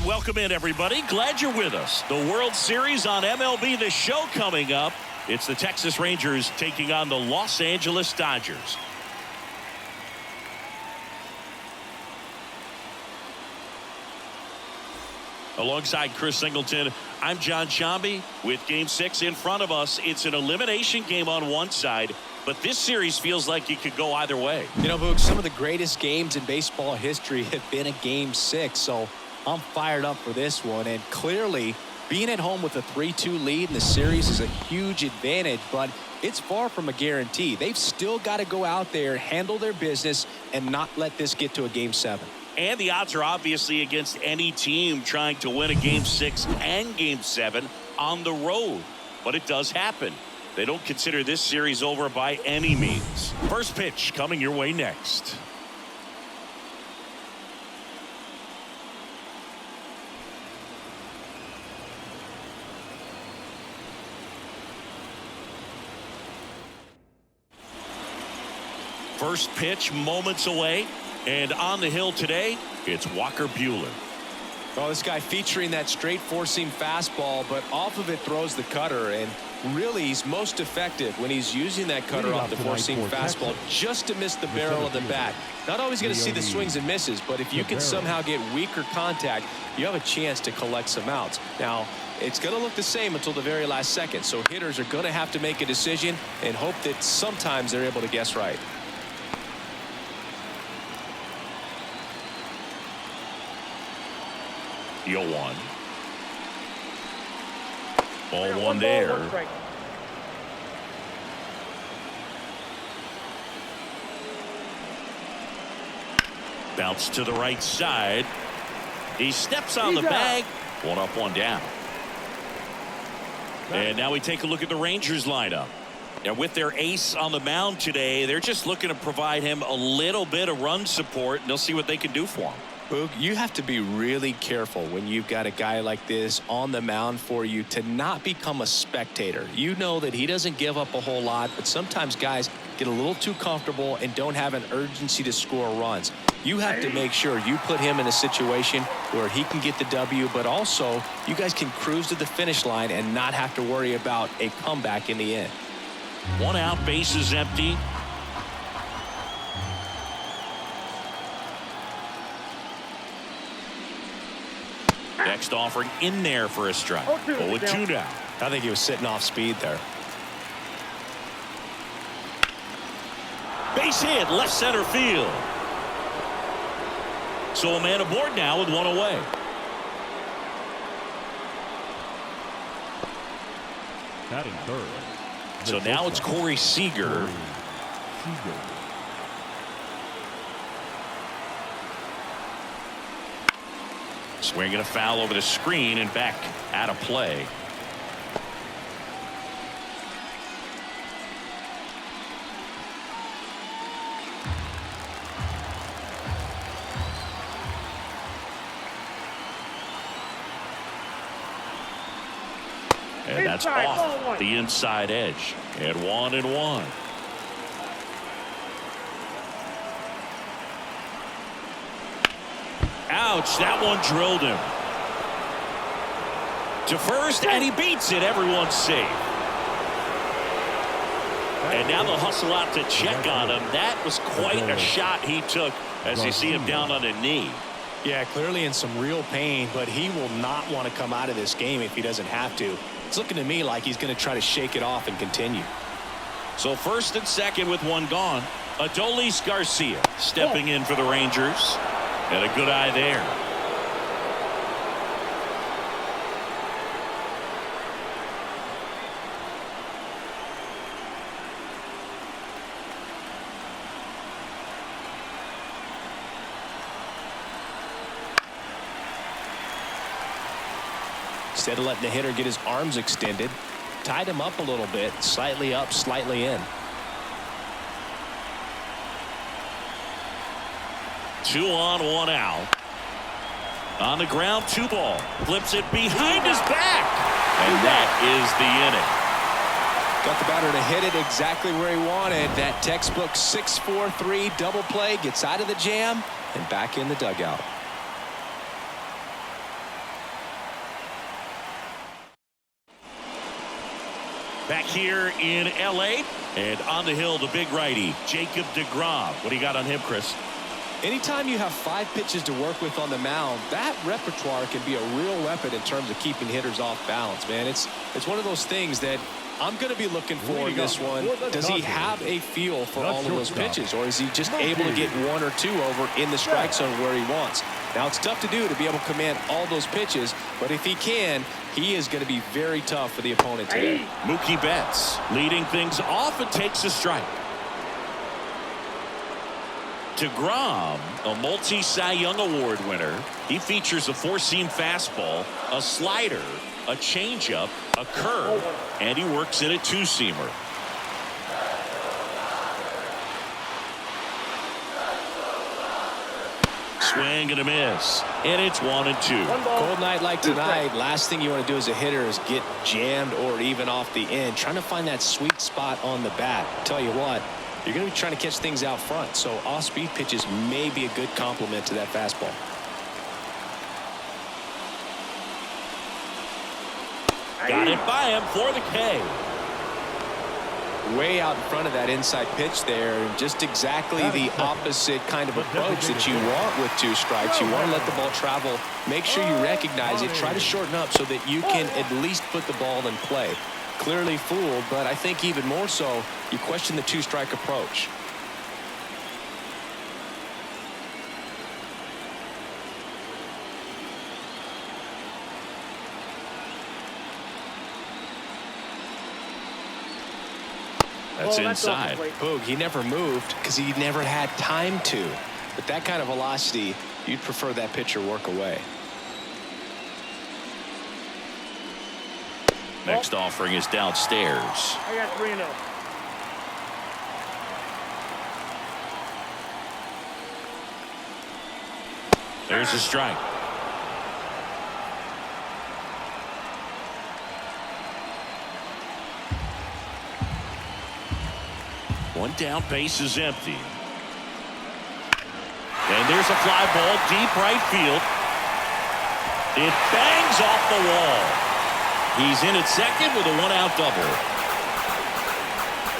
And welcome in, everybody. Glad you're with us. The World Series on MLB The Show coming up. It's the Texas Rangers taking on the Los Angeles Dodgers. Alongside Chris Singleton, I'm John Shambi with Game 6 in front of us. It's an elimination game on one side, but this series feels like it could go either way. You know, Boog, some of the greatest games in baseball history have been a Game 6, so I'm fired up for this one. And clearly, being at home with a 3-2 lead in the series is a huge advantage, but it's far from a guarantee. They've still got to go out there, handle their business, and not let this get to a Game 7. And the odds are obviously against any team trying to win a Game 6 and Game 7 on the road. But it does happen. They don't consider this series over by any means. First pitch coming your way next. First pitch moments away. And on the hill today, it's Walker Buehler. Oh, this guy featuring that straight four-seam fastball, but off of it throws the cutter. And really, he's most effective when he's using that cutter off the four-seam fastball just to miss the barrel of the bat. Not always going to see the swings and misses, but if you can somehow get weaker contact, you have a chance to collect some outs. Now, it's going to look the same until the very last second, so hitters are going to have to make a decision and hope that sometimes they're able to guess right. The 0-1. Ball one there. Bounce to the right side. He steps on the bag. One up, one down. And now we take a look at the Rangers lineup. Now with their ace on the mound today, they're just looking to provide him a little bit of run support, and they'll see what they can do for him. Boog, you have to be really careful when you've got a guy like this on the mound for you to not become a spectator. You know that he doesn't give up a whole lot, but sometimes guys get a little too comfortable and don't have an urgency to score runs. You have to make sure you put him in a situation where he can get the W, but also you guys can cruise to the finish line and not have to worry about a comeback in the end. One out, bases empty. Next offering in there for a strike. 0-2 now. I think he was sitting off speed there. Base hit, left center field. So a man aboard now with one away. Batting third. So now it's Corey Seager. Swinging a foul over the screen and back out of play. And that's off the inside edge. And 1-1. Ouch, that one drilled him to first, and he beats it. Everyone's safe. And now they'll hustle out to check on him. That was quite a shot he took as you see him down on a knee. Yeah, clearly in some real pain, but he will not want to come out of this game if he doesn't have to. It's looking to me like he's going to try to shake it off and continue. So first and second with one gone. Adolis Garcia stepping in for the Rangers. And a good eye there. Instead of letting the hitter get his arms extended, tied him up a little bit, slightly up, slightly in. 2 on, 1 out. On the ground, 2 ball. Flips it behind his back. And that is the inning. Got the batter to hit it exactly where he wanted. That textbook 6-4-3 double play, gets out of the jam and back in the dugout. Back here in L.A. and on the hill, the big righty, Jacob deGrom. What do you got on him, Chris? Anytime you have 5 pitches to work with on the mound, that repertoire can be a real weapon in terms of keeping hitters off balance, man. It's one of those things that I'm going to be looking for in this one. Does he have a feel for all of those pitches, or is he just able to get 1 or 2 over in the strike zone where he wants? Now, it's tough to do to be able to command all those pitches, but if he can, he is going to be very tough for the opponent today. Mookie Betts leading things off and takes a strike. deGrom, a multi-Cy Young Award winner. He features a 4-seam fastball, a slider, a changeup, a curve, and he works in a 2-seamer. Swing and a miss, and it's 1-2. Cold night like tonight, last thing you want to do as a hitter is get jammed or even off the end, trying to find that sweet spot on the bat. Tell you what, you're going to be trying to catch things out front, so off-speed pitches may be a good complement to that fastball. Got it by him for the K. Way out in front of that inside pitch there, and just exactly the opposite kind of approach that you want with 2 strikes. You want to let the ball travel, make sure you recognize it, try to shorten up so that you can at least put the ball in play. Clearly fooled, but I think even more so, you question the 2-strike approach. That's inside. Boog, he never moved because he never had time to. But that kind of velocity, you'd prefer that pitcher work away. Next offering is downstairs. I got 3-0. There's a strike. One down, base is empty. And there's a fly ball deep right field. It bangs off the wall. He's in at second with a 1-out double.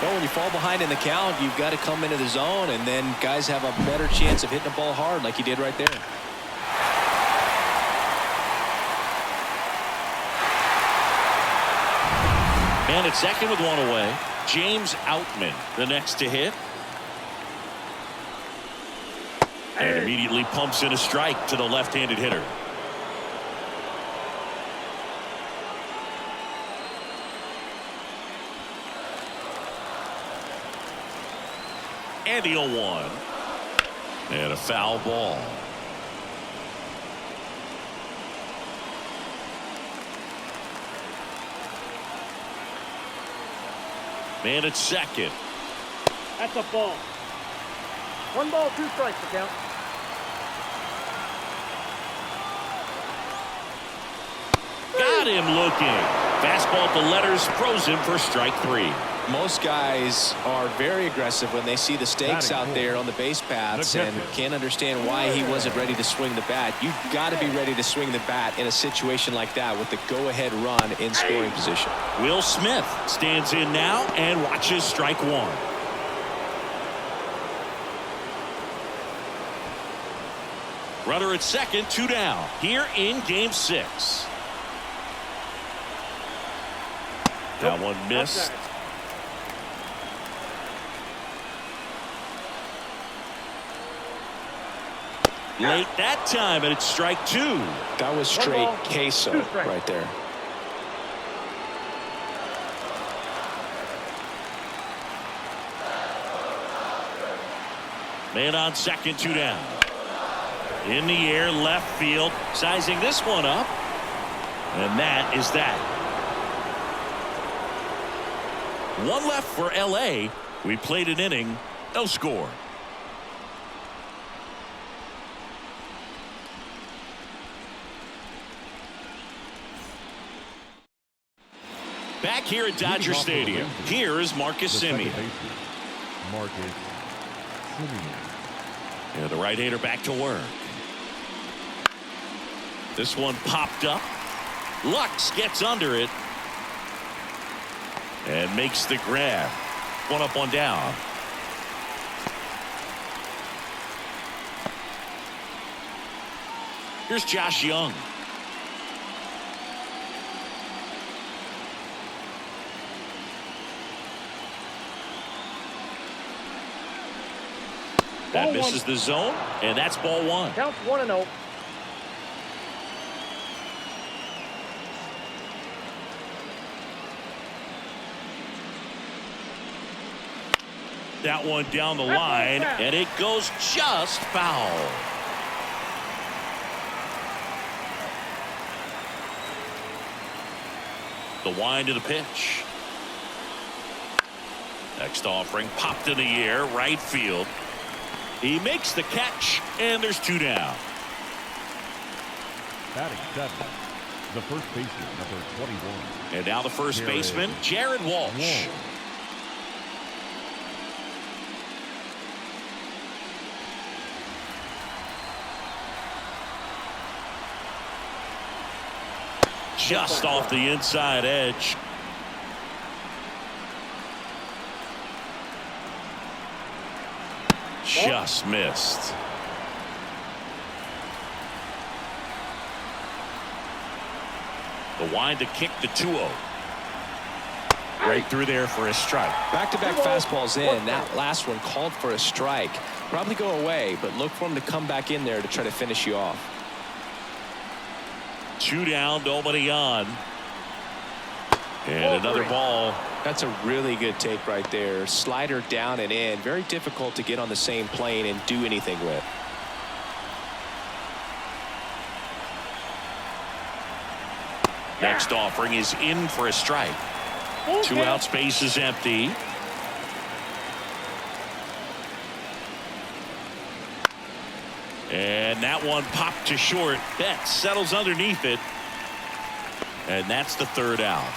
Well, when you fall behind in the count, you've got to come into the zone, and then guys have a better chance of hitting the ball hard like he did right there. And at second with 1 away, James Outman, the next to hit. And immediately pumps in a strike to the left-handed hitter. And the 0-1. And a foul ball. Man at second. That's a ball. 1 ball, 2 strikes to count. Got him looking. Fastball at the letters, throws him for strike 3. Most guys are very aggressive when they see the stakes out there on the base paths and can't understand why he wasn't ready to swing the bat. You've got to be ready to swing the bat in a situation like that with the go-ahead run in scoring position. Will Smith stands in now and watches strike 1. Runner at second, 2 down here in game 6. That one missed. Late that time, and it's strike 2. That was straight queso right there. Man on second, 2 down. In the air, left field, sizing this one up. And that is that. 1 left for LA. We played an inning, no score. Back here at Dodger Stadium, here is Marcus Semien. Yeah, the right-hander back to work. This one popped up. Lux gets under it. And makes the grab. One up, one down. Here's Josh Young. That misses the zone, and that's ball one. Counts 1-0. That one down the line, and it goes just foul. The wind of the pitch. Next offering popped in the air, right field. He makes the catch, and there's two down. Batting seventh, the first baseman, number 21. And now the first baseman, Jared Walsh. Just off the inside edge. Just missed. The wind to kick the 2-0. Right through there for a strike. Back-to-back fastballs in. That last one called for a strike. Probably go away, but look for him to come back in there to try to finish you off. 2 down, nobody on. And another ball. That's a really good take right there. Slider down and in. Very difficult to get on the same plane and do anything with. Next offering is in for a strike. 2 out, space is empty. And that one popped to short. That settles underneath it. And that's the third out.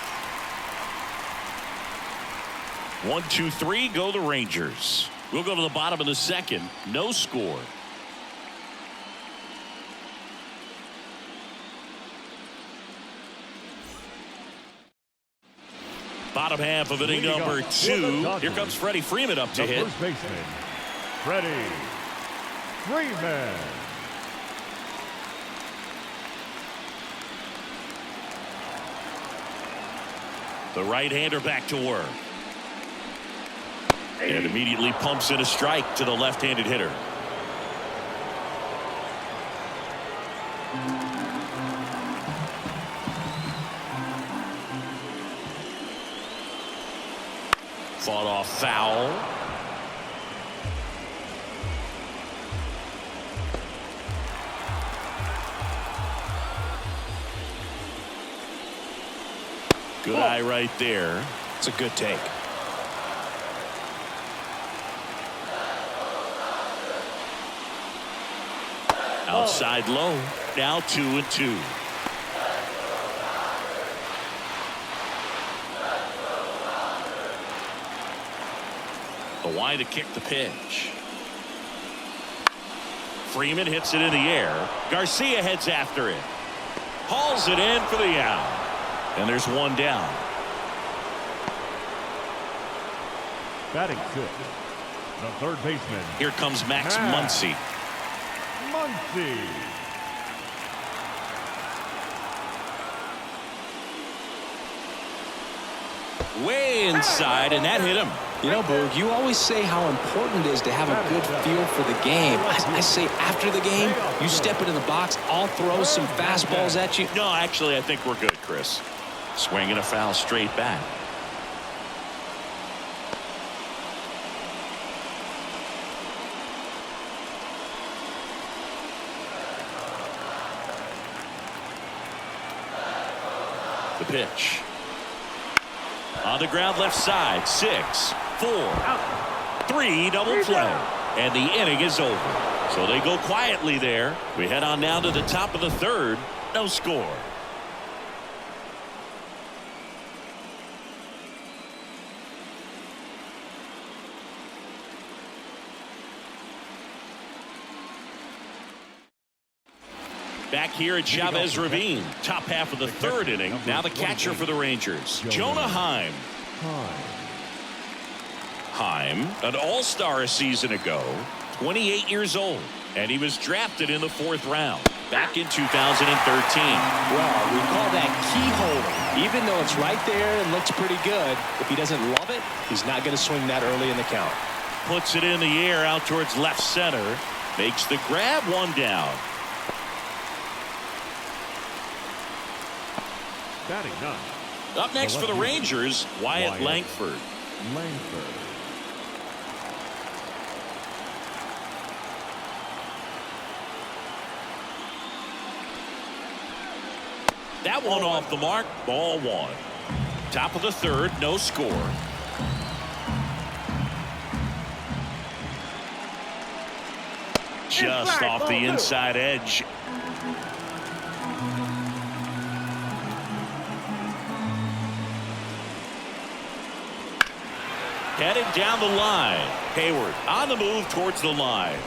1, 2, 3, go the Rangers. We'll go to the bottom of the second. No score. Bottom half of inning number 2. Here comes Freddie Freeman up to hit. First baseman, Freddie Freeman. The right-hander back to work. And immediately pumps in a strike to the left-handed hitter. Fought off foul. Good eye right there. It's a good take. Outside low. Now 2-2. The wind to kick the pitch. Freeman hits it in the air. Garcia heads after it. Hauls it in for the out. And there's one down. Batting sixth, the third baseman. Here comes Max Muncy. Muncy. Way inside, and that hit him. You know, Boog, you always say how important it is to have a good feel for the game. I say after the game, you step into the box, I'll throw some fastballs at you. No, actually, I think we're good, Chris. Swinging a foul straight back. The pitch. On the ground left side. 6, 4, 3, double play. And the inning is over. So they go quietly there. We head on now to the top of the third. No score. Back here at Chavez Ravine, top half of the third inning. Now the catcher for the Rangers, Jonah Heim. Heim, an all-star a season ago, 28 years old, and he was drafted in the 4th round back in 2013. Well, we call that keyhole. Even though it's right there and looks pretty good, if he doesn't love it, he's not going to swing that early in the count. Puts it in the air out towards left center. Makes the grab, 1 down. Batting 9. Up next for the Rangers, Wyatt Langford. That one off the mark, ball 1. Top of the 3rd, no score. Just off the inside edge. Heading down the line. Hayward on the move towards the line.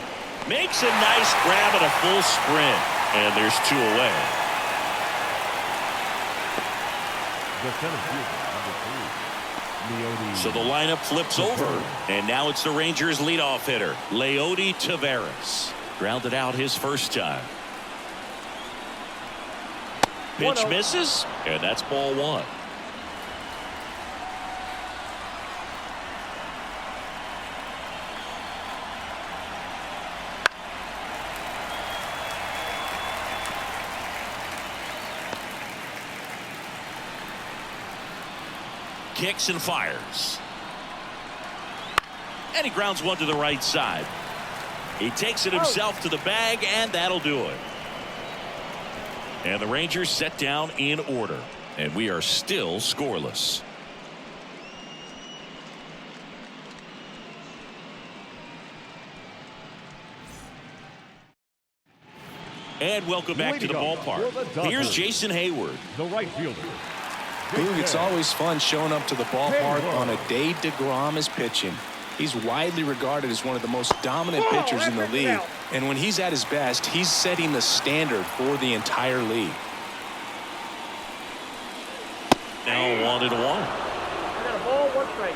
Makes a nice grab and a full sprint. And there's 2 away. The center fielder, number 3, Leody. So the lineup flips over. And now it's the Rangers leadoff hitter, Leody Taveras. Grounded out his first time. Pitch misses. And that's ball 1. Kicks and fires. And he grounds one to the right side. He takes it himself to the bag, and that'll do it. And the Rangers set down in order. And we are still scoreless. And welcome back to the ballpark. Here's Jason Hayward. The right fielder. Boog, it's always fun showing up to the ballpark on a day DeGrom is pitching. He's widely regarded as one of the most dominant pitchers in the league. And when he's at his best, he's setting the standard for the entire league. Now 1-1. I got a ball, 1 strike.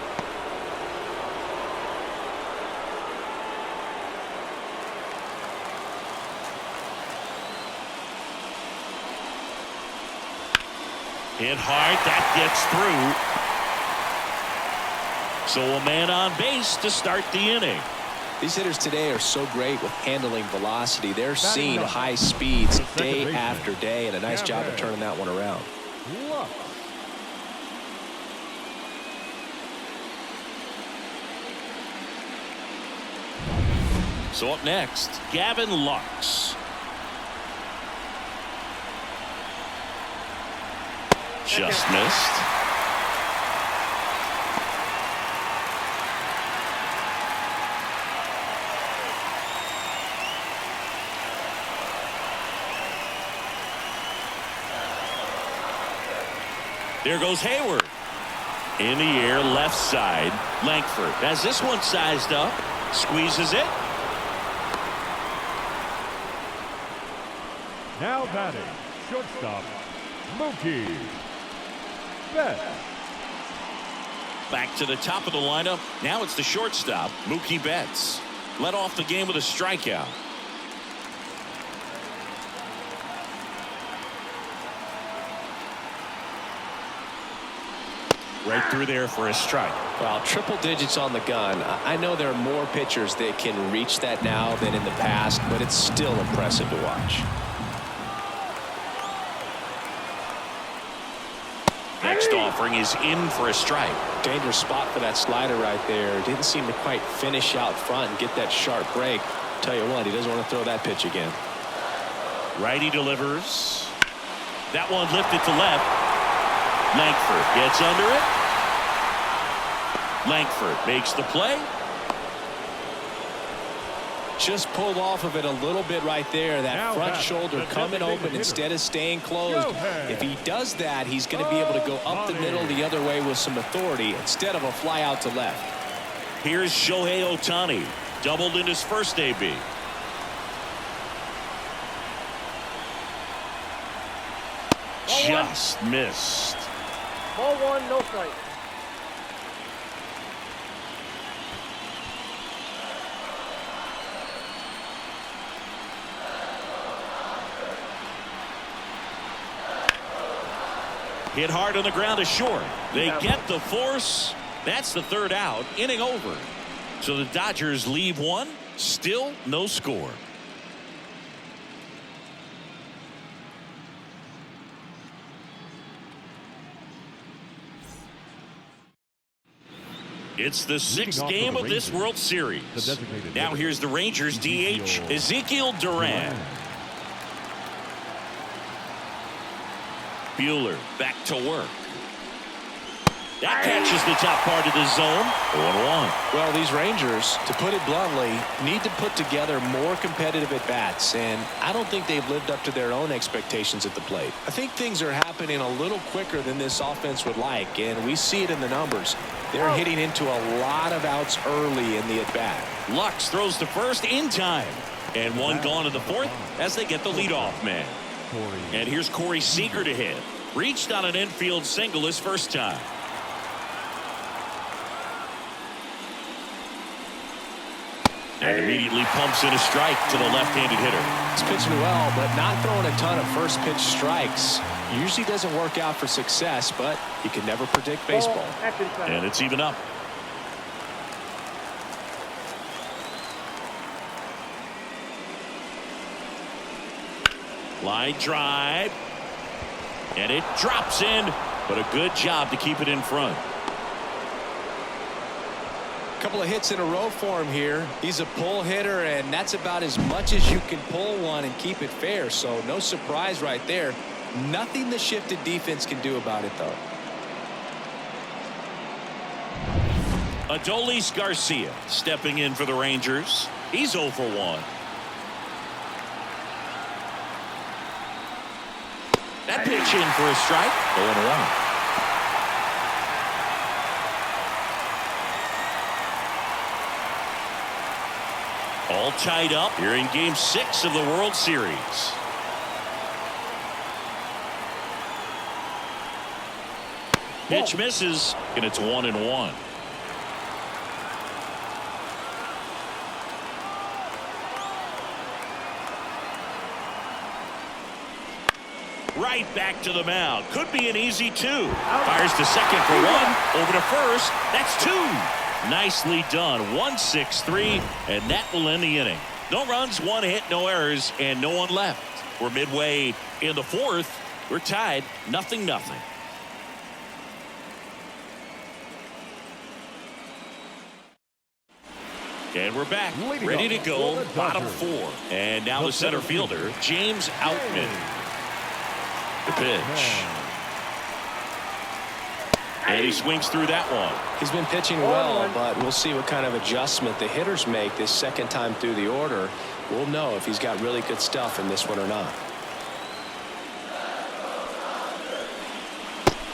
Hit hard, that gets through. So a man on base to start the inning. These hitters today are so great with handling velocity. They're seeing high speeds day after day, and a nice job of turning that one around. So up next, Gavin Lux. Just missed. There goes Hayward. In the air, left side. Langford has this one sized up. Squeezes it. Now batting, shortstop, Mookie Betts. Back to the top of the lineup. Now it's the shortstop, Mookie Betts. Led off the game with a strikeout. Right through there for a strike. Well, triple digits on the gun. I know there are more pitchers that can reach that now than in the past, but it's still impressive to watch. Next offering is in for a strike. Dangerous spot for that slider right there. Didn't seem to quite finish out front and get that sharp break. Tell you what, he doesn't want to throw that pitch again. Righty delivers. That one lifted to left. Langford gets under it. Langford makes the play. Just pulled off of it a little bit right there. That front shoulder coming open instead of staying closed. If he does that, he's going to be able to go up the middle the other way with some authority instead of a fly out to left. Here's Shohei Ohtani. Doubled in his first AB. Just missed. Ball 1, no strike. Hit hard on the ground is short. They get the force. That's the third out. Inning over. So the Dodgers leave one. Still no score. It's the sixth game of this World Series. Now here's the Rangers DH, Ezekiel Duran. Buehler back to work. That catches the top part of the zone. 1-1. Well, these Rangers, to put it bluntly, need to put together more competitive at-bats, and I don't think they've lived up to their own expectations at the plate. I think things are happening a little quicker than this offense would like, and we see it in the numbers. They're hitting into a lot of outs early in the at-bat. Lux throws to first in time. And one gone in the fourth as they get the leadoff man. And here's Corey Seager to hit. Reached on an infield single his first time. And immediately pumps in a strike to the left-handed hitter. He's pitching well, but not throwing a ton of first pitch strikes. Usually doesn't work out for success, but you can never predict baseball. And it's even up. Line drive. And it drops in, but a good job to keep it in front. Couple of hits in a row for him here. He's a pull hitter, and that's about as much as you can pull one and keep it fair. So no surprise right there. Nothing the shifted defense can do about it, though. Adolis Garcia stepping in for the Rangers. He's 0 for 1. That pitch in for a strike. 0-1. All tied up here in Game 6 of the World Series. Pitch misses, and it's 1-1. Right back to the mound. Could be an easy 2. Fires to second for 1. Over to first. That's 2. Nicely done. 1-6-3, and that will end the inning. No runs, 1 hit, no errors, and no one left. We're midway in the fourth. We're tied 0-0. And we're back, ready to go, bottom 4. And now the center fielder, James Outman. The pitch. And he swings through that one. He's been pitching well, but we'll see what kind of adjustment the hitters make this second time through the order. We'll know if he's got really good stuff in this one or not.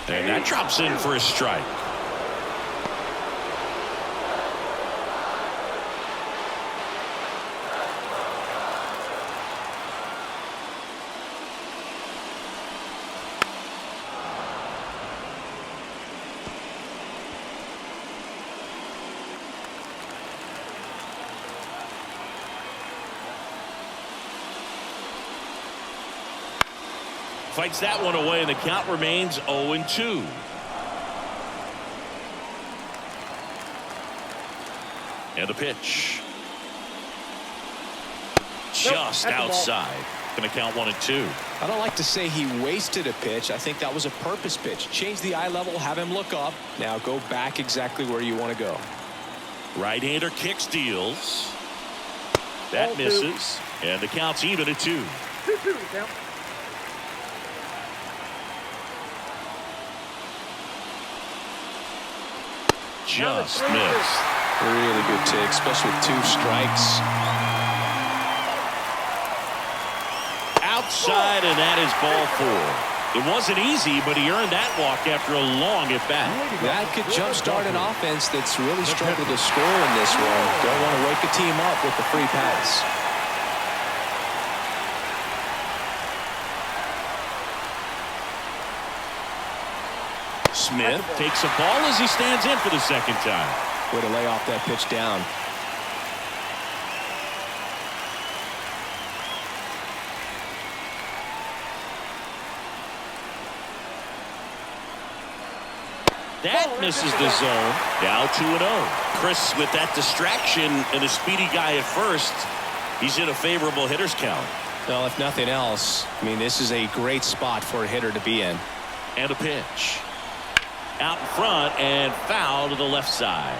And that drops in for a strike. Fights that one away, and the count remains 0-2. And the pitch. Just outside. Going to count 1-2. I don't like to say he wasted a pitch. I think that was a purpose pitch. Change the eye level, have him look up. Now go back exactly where you want to go. Right-hander kicks, deals. That misses. And the count's even at 2. 2-2 count. Just missed. Really good take, especially with 2 strikes. Outside, and that is ball 4. It wasn't easy, but he earned that walk after a long at-bat. That could jumpstart an offense that's really struggled to score in this one. Don't want to wake the team up with the free pass. Smith takes a ball as he stands in for the second time. Way to lay off that pitch down. That misses the zone. Now 2-0. Chris with that distraction and a speedy guy at first. He's in a favorable hitter's count. Well, if nothing else, I mean, this is a great spot for a hitter to be in. And a pitch. Out in front and foul to the left side.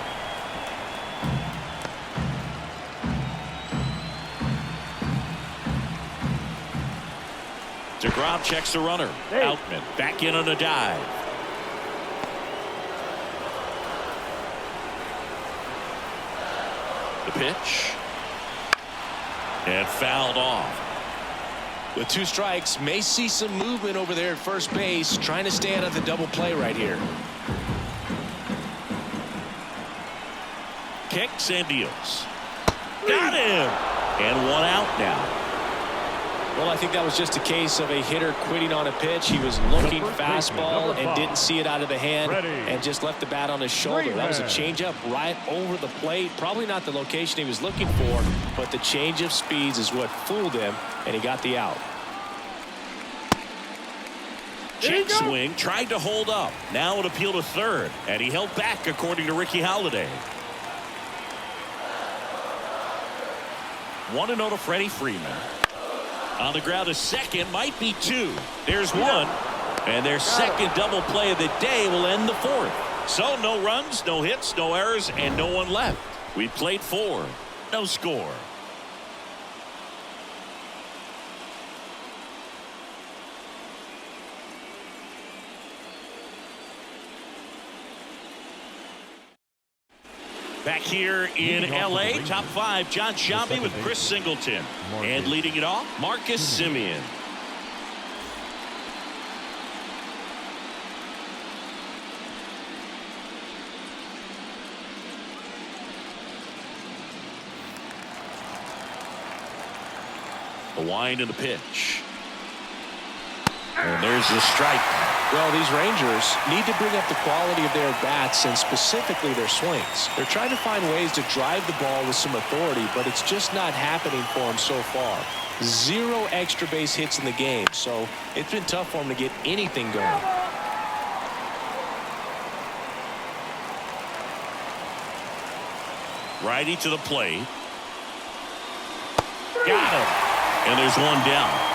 DeGrom checks the runner. Outman back in on a dive. The pitch. And fouled off. With 2 strikes, may see some movement over there at first base, trying to stay out of the double play right here. Kicks and deals. Got him. And 1 out now. Well, I think that was just a case of a hitter quitting on a pitch. He was looking fastball and didn't see it out of the hand and just left the bat on his shoulder. That was a changeup right over the plate. Probably not the location he was looking for, but the change of speeds is what fooled him, and he got the out. Check swing, tried to hold up. Now an appeal to third, and he held back according to Ricky Holiday. 1-0 to Freddie Freeman. On the ground, a second, might be 2. There's 1. And their second double play of the day will end the 4th. So no runs, no hits, no errors, and no one left. We played 4. No score. Back here in L.A., top 5, John Sciambi with Chris Singleton. And leading it off, Marcus Semien. The wind and the pitch. And there's the strike. Well, these Rangers need to bring up the quality of their bats and specifically their swings. They're trying to find ways to drive the ball with some authority, but it's just not happening for them so far. 0 extra base hits in the game, so it's been tough for them to get anything going. Righty to the plate. Got him. And there's 1 down.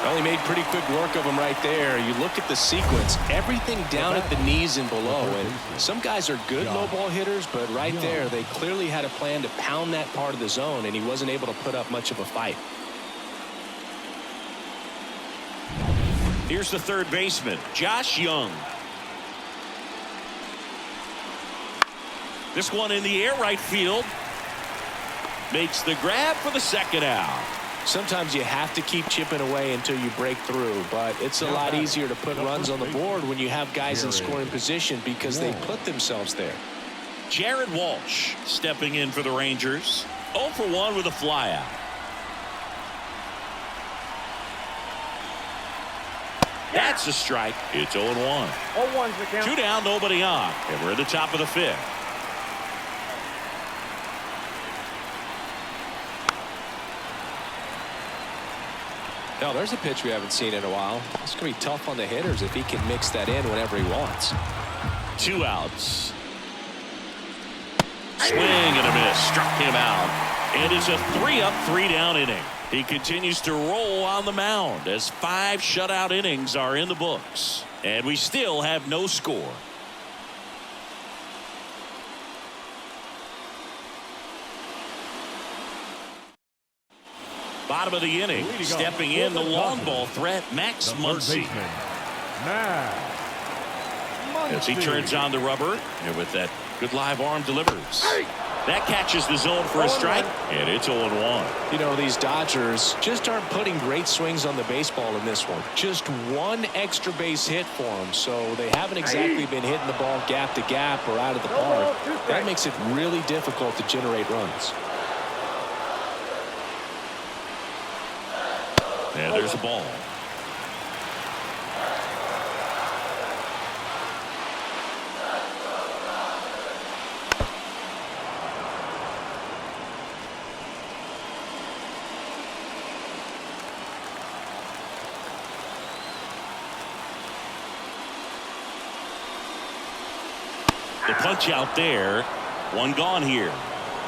Well, he made pretty quick work of him right there. You look at the sequence, everything down at the knees and below. And some guys are good low ball hitters, but right there, they clearly had a plan to pound that part of the zone, and he wasn't able to put up much of a fight. Here's the third baseman, Josh Young. This one in the air, right field. Makes the grab for the second out. Sometimes you have to keep chipping away until you break through, but it's a lot easier to put runs on the board when you have guys in scoring position because they put themselves there. Jared Walsh stepping in for the Rangers. 0 for 1 with a flyout. That's a strike. It's 0-1. 0-1's the count. 2 down, nobody on, and we're at the top of the 5th. Now, there's a pitch we haven't seen in a while. It's going to be tough on the hitters if he can mix that in whenever he wants. 2 outs. Swing and a miss. Struck him out. And it's a 3-up, 3-down inning. He continues to roll on the mound as 5 shutout innings are in the books. And we still have no score. Bottom of the inning, stepping in the long ball threat, Max Muncy. As he turns on the rubber, and with that good live arm delivers. That catches the zone for a strike, and it's 0-1. You know, these Dodgers just aren't putting great swings on the baseball in this one. Just 1 extra base hit for them, so they haven't exactly been hitting the ball gap to gap or out of the park. That makes it really difficult to generate runs. And there's a ball. The punch out there. One gone here.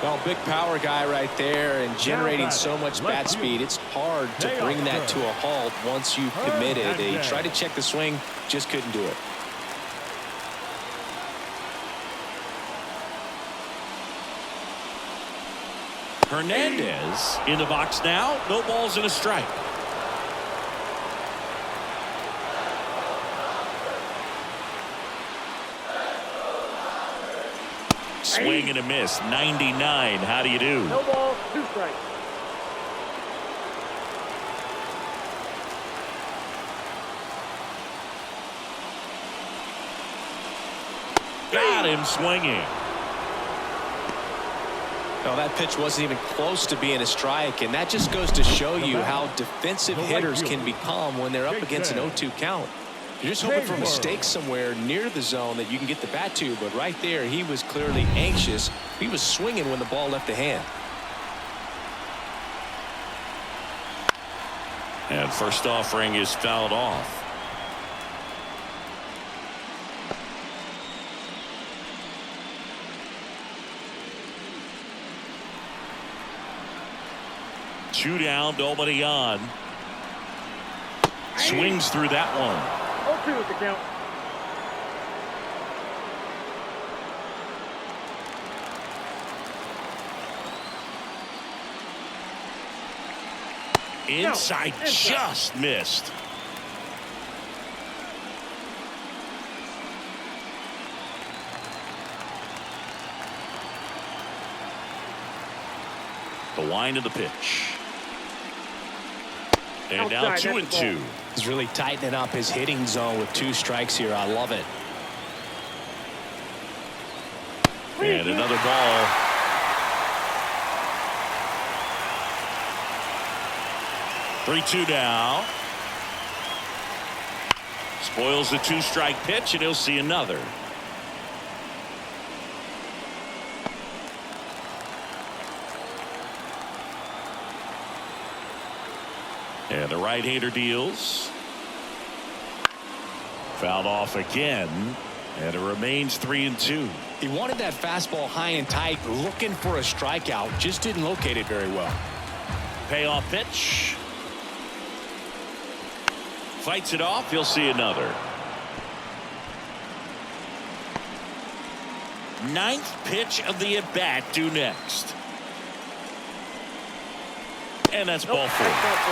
Well, big power guy right there and generating so much bat speed. It's hard to bring that to a halt once you've committed. He tried to check the swing, just couldn't do it. Hernandez in the box now. No balls and a strike. Swing and a miss. 99. How do you do? No ball, 2 strikes. Got him swinging. Well, that pitch wasn't even close to being a strike, and that just goes to show you how defensive hitters can become when they're up against an 0-2 count. You're just hoping for mistakes somewhere near the zone that you can get the bat to, but right there he was clearly anxious. He was swinging when the ball left the hand. And first offering is fouled off. Two down, nobody on. Swings through that one. 0-2 with the count. Inside, just missed. The wind of the pitch. And now Outside, 2-2. He's really tightening up his hitting zone with 2 strikes here. I love it. And another ball. Three-two now. Spoils the 2-strike pitch, and he'll see another. And the right-hander deals. Fouled off again, and it remains 3-2. He wanted that fastball high and tight, looking for a strikeout, just didn't locate it very well. Payoff pitch. Fights it off. He'll see another. 9th pitch of the at-bat due next. And that's ball 4.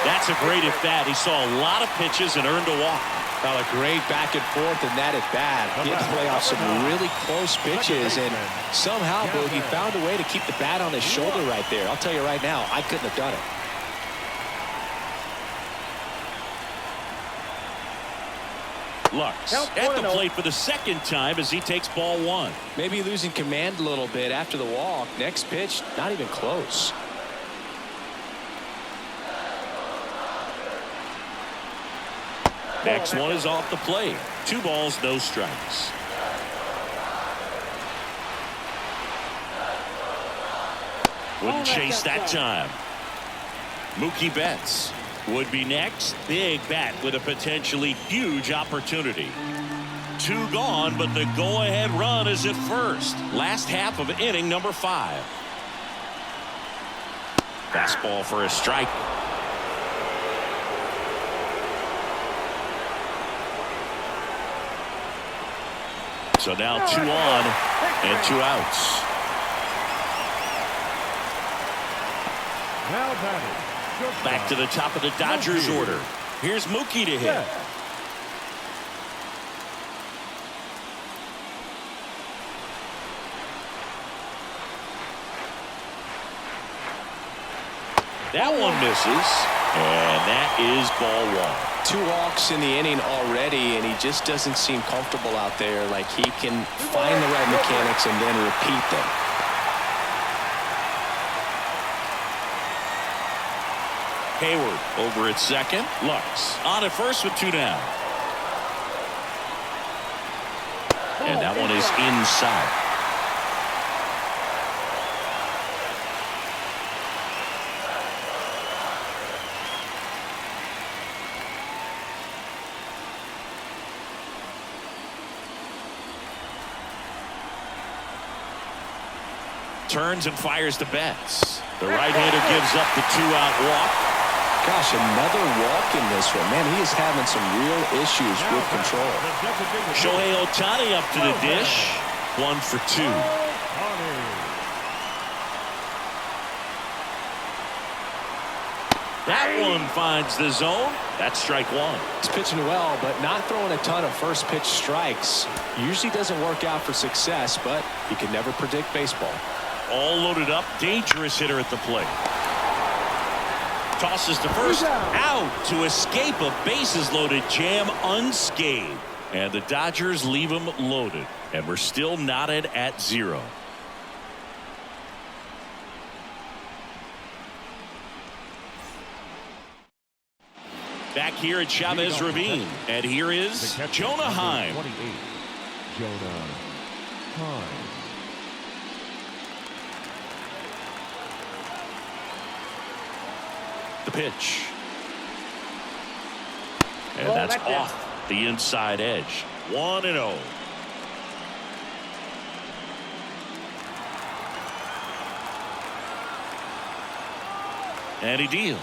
That's a great at-bat. He saw a lot of pitches and earned a walk. Well, a great back and forth in that at-bat. Getting to play off some really close pitches, and somehow Boogie found a way to keep the bat on his shoulder right there. I'll tell you right now, I couldn't have done it. Lux at the plate for the second time as he takes ball 1. Maybe losing command a little bit after the walk. Next pitch, not even close. Next one is off the plate. 2 balls, no strikes. Wouldn't chase that time. Mookie Betts would be next. Big bat with a potentially huge opportunity. 2 gone, but the go-ahead run is at first. Last half of inning number 5. Fastball for a strike. So now 2 on and 2 outs. Now batting. Back to the top of the Dodgers order. Here's Mookie to hit. That one misses, and that is ball 1. 2 walks in the inning already, and he just doesn't seem comfortable out there. Like he can find the right mechanics and then repeat them. Hayward over at second. Lux on at first with 2 down. And that one is inside. turns and fires to Betts. The right-hander gives up the 2-out walk. Gosh, another walk in this one. Man, he is having some real issues with control. Shohei Ohtani up to the dish. 1 for 2. That one finds the zone. That's strike 1. He's pitching well, but not throwing a ton of first pitch strikes. Usually doesn't work out for success, but you can never predict baseball. All loaded up. Dangerous hitter at the plate. Tosses to first. Out to escape a bases-loaded jam unscathed. And the Dodgers leave him loaded. And we're still knotted at 0. Back here at Chavez Ravine. And here is Jonah Heim. 28. Jonah Heim. The pitch. And that's off the inside edge. 1-0. And he deals.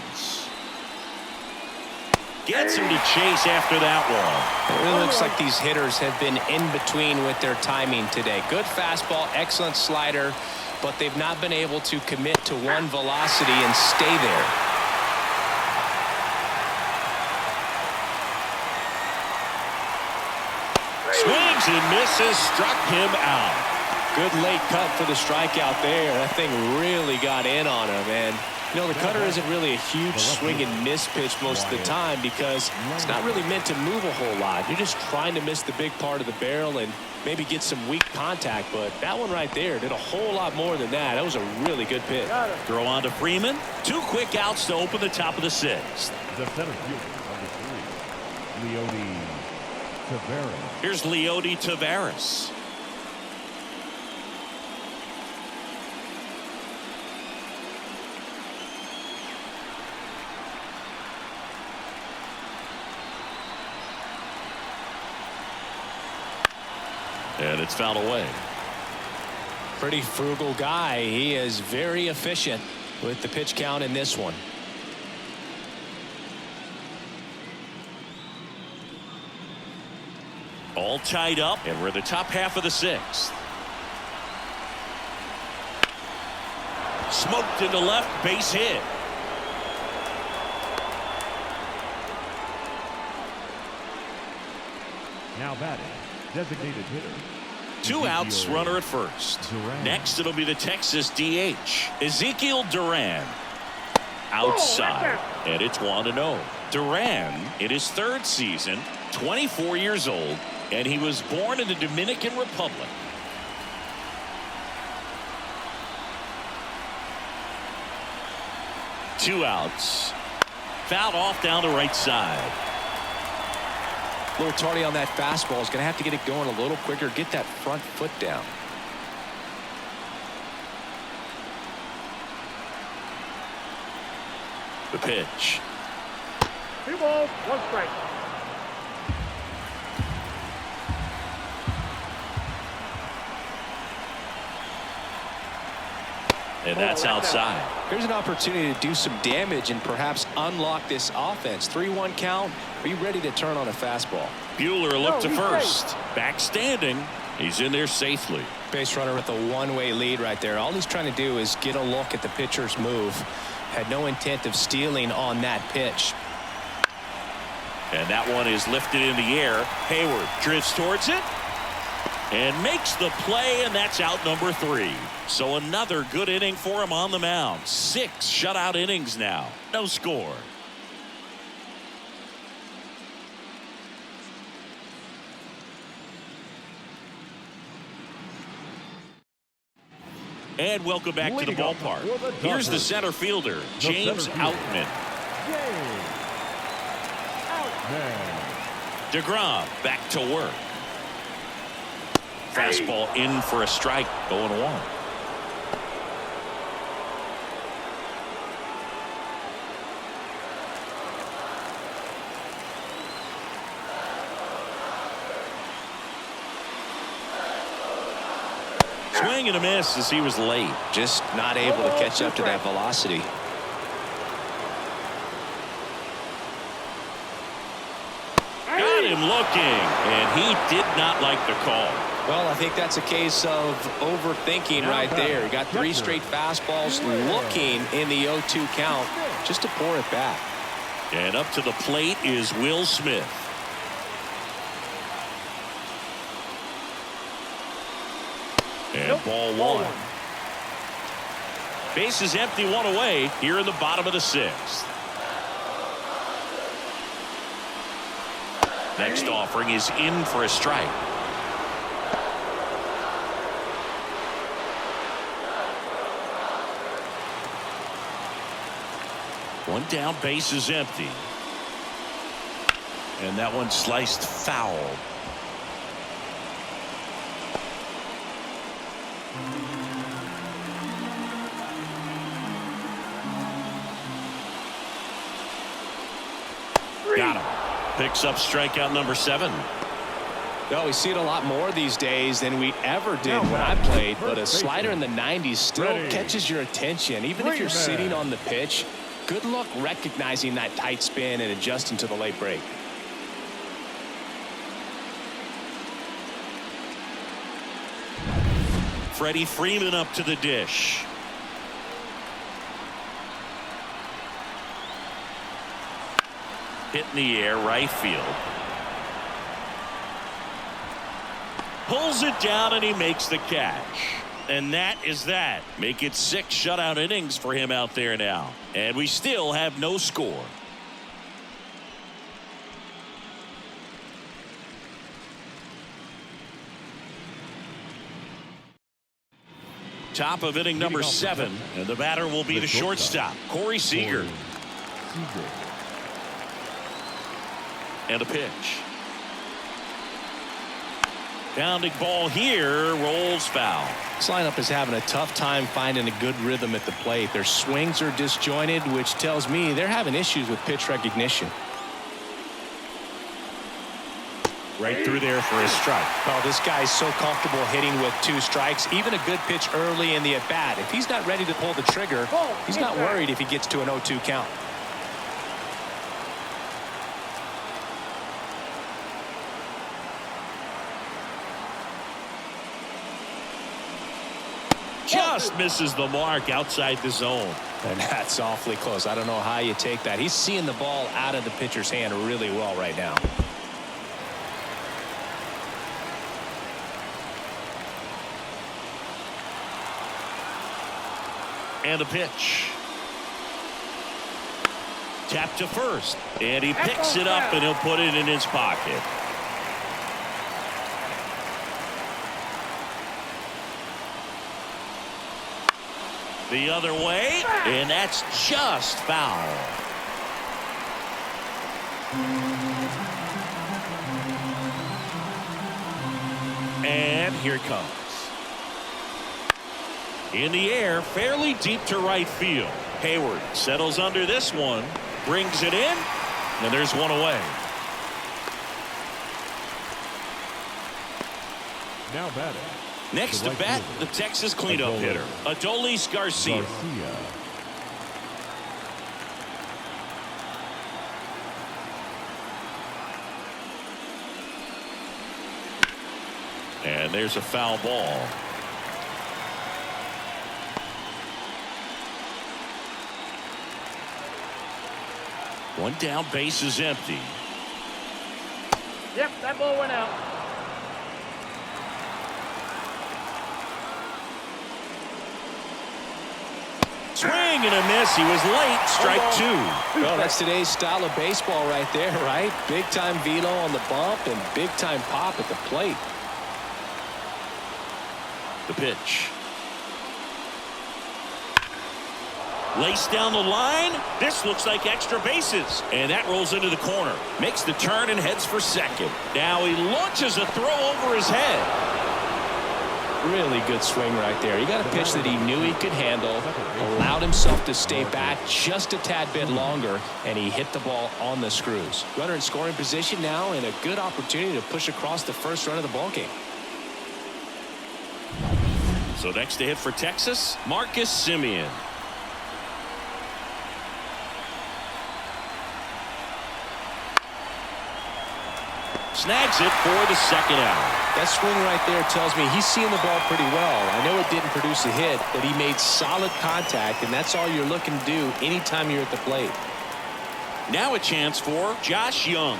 Gets him to chase after that one. It really looks like these hitters have been in between with their timing today. Good fastball, excellent slider, but they've not been able to commit to one velocity and stay there. Swings and misses, struck him out. Good late cut for the strikeout there. That thing really got in on him. And, you know, the cutter isn't really a huge swing and miss pitch most of the time because it's not really meant to move a whole lot. You're just trying to miss the big part of the barrel and maybe get some weak contact. But that one right there did a whole lot more than that. That was a really good pitch. Throw on to Freeman. 2 quick outs to open the top of the 6th. The center fielder, number 3, Leody Taveras. Here's Leody Taveras. And it's fouled away. Pretty frugal guy. He is very efficient with the pitch count in this one. All tied up, and we're in the top half of the 6th. Smoked into left, base hit. Now batting, designated hitter. 2 outs, runner at first. Duran. Next, it'll be the Texas DH, Ezekiel Duran. Outside, and it's 1-0. Duran, in his 3rd season, 24 years old, and he was born in the Dominican Republic. Two outs. Fouled off down the right side. A little tardy on that fastball. Is going to have to get it going a little quicker. Get that front foot down. The pitch. 2 balls, 1 strike. And that's outside. Here's an opportunity to do some damage and perhaps unlock this offense. 3-1 count. Be ready to turn on a fastball. Buehler looked to first. Back standing. He's in there safely. Base runner with a one-way lead right there. All he's trying to do is get a look at the pitcher's move. Had no intent of stealing on that pitch. And that one is lifted in the air. Hayward drifts towards it and makes the play, and that's out number 3. So another good inning for him on the mound. 6 shutout innings now. No score. And welcome back to the ballpark. Here's the center fielder, James Outman. DeGrom back to work. Fastball in for a strike, 0-1. Swing and a miss as he was late. Just not able to catch up to that velocity. Got him looking, and he did not like the call. Well, I think that's a case of overthinking right there. He got 3 straight fastballs looking in the 0-2 count just to pour it back. And up to the plate is Will Smith. And ball 1. Base is empty, 1 away here in the bottom of the 6th. Next offering is in for a strike. One down, base is empty. And that one sliced foul. Got him. Picks up strikeout number 7. Well, we see it a lot more these days than we ever did when I played, but a slider in the 90s still catches your attention. Even if you're sitting on the pitch, good luck recognizing that tight spin and adjusting to the late break. Freddie Freeman up to the dish. Hit in the air, right field. Pulls it down and he makes the catch. And that is that. Make it 6 shutout innings for him out there now. And we still have no score. Top of inning number 7. And the batter will be the shortstop, Corey Seager. And a pitch. Pounding ball here, rolls foul. This lineup is having a tough time finding a good rhythm at the plate. Their swings are disjointed, which tells me they're having issues with pitch recognition. Right through there for a strike. Oh, this guy's so comfortable hitting with 2 strikes. Even a good pitch early in the at-bat. If he's not ready to pull the trigger, he's not worried if he gets to an 0-2 count. Just misses the mark outside the zone. And that's awfully close. I don't know how you take that. He's seeing the ball out of the pitcher's hand really well right now. And a pitch. Tap to first. And he picks it up and he'll put it in his pocket. The other way, and that's just foul. And here it comes. In the air, fairly deep to right field. Hayward settles under this one, brings it in, and there's one away. Now batting. Next to bat, the Texas cleanup hitter, Adolis Garcia. And there's a foul ball. One down, base is empty. Yep, that ball went out. Swing and a miss. He was late. Strike 2. Well, that's today's style of baseball right there, right? Big time velo on the bump and big time pop at the plate. The pitch. Laced down the line. This looks like extra bases. And that rolls into the corner. Makes the turn and heads for second. Now he launches a throw over his head. Really good swing right there. He got a pitch that he knew he could handle, allowed himself to stay back just a tad bit longer, and he hit the ball on the screws. Runner in scoring position now, and a good opportunity to push across the first run of the ballgame. So next to hit for Texas, Marcus Semien. Snags it for the second out. That swing right there tells me he's seeing the ball pretty well. I know it didn't produce a hit, but he made solid contact, and that's all you're looking to do anytime you're at the plate. Now a chance for Josh Young.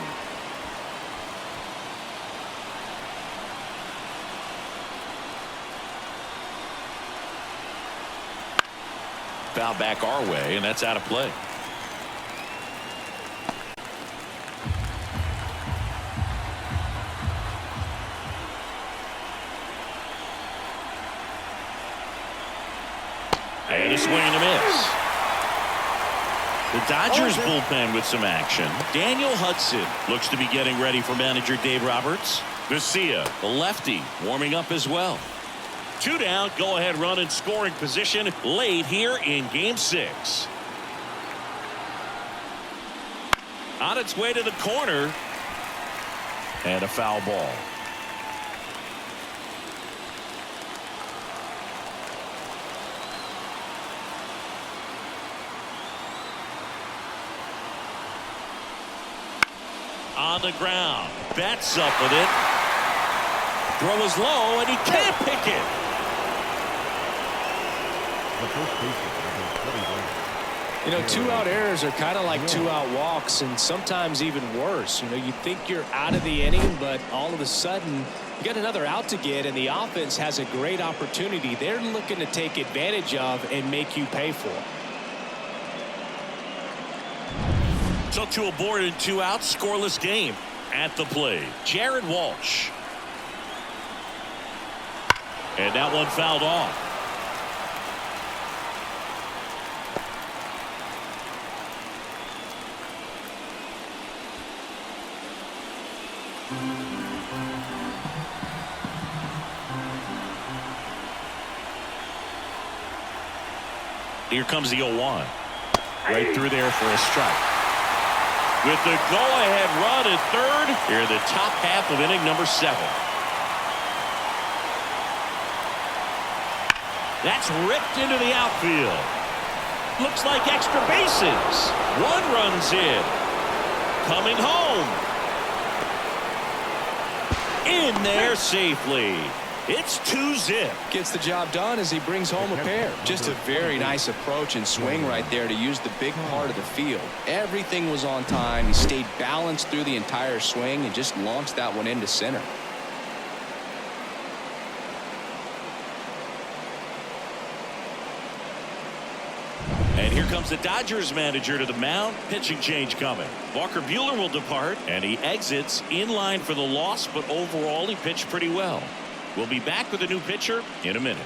Foul back our way, and that's out of play. And a swing and a miss. The Dodgers bullpen with some action. Daniel Hudson looks to be getting ready for manager Dave Roberts. Garcia, the lefty, warming up as well. 2 down, go ahead run in scoring position late here in game 6. On its way to the corner. And a foul ball. On the ground. Bats up with it. Throw is low and he can't pick it. The first baseman, number 21. You know, 2-out errors are kind of like 2-out walks, and sometimes even worse. You know, you think you're out of the inning, but all of a sudden you got another out to get, and the offense has a great opportunity they're looking to take advantage of and make you pay for. So 2 aboard and 2 out, scoreless game. At the plate, Jared Walsh. And that one fouled off. Here comes the 0-1. Right through there for a strike. With the go-ahead run at third, here in the top half of inning number 7. That's ripped into the outfield. Looks like extra bases. 1 run's in. Coming home. In there safely. It's 2-zip. Gets the job done as he brings home a pair. Just a very nice approach and swing right there to use the big part of the field. Everything was on time. He stayed balanced through the entire swing and just launched that one into center. And here comes the Dodgers manager to the mound. Pitching change coming. Walker Buehler will depart, and he exits in line for the loss, but overall he pitched pretty well. We'll be back with a new pitcher in a minute.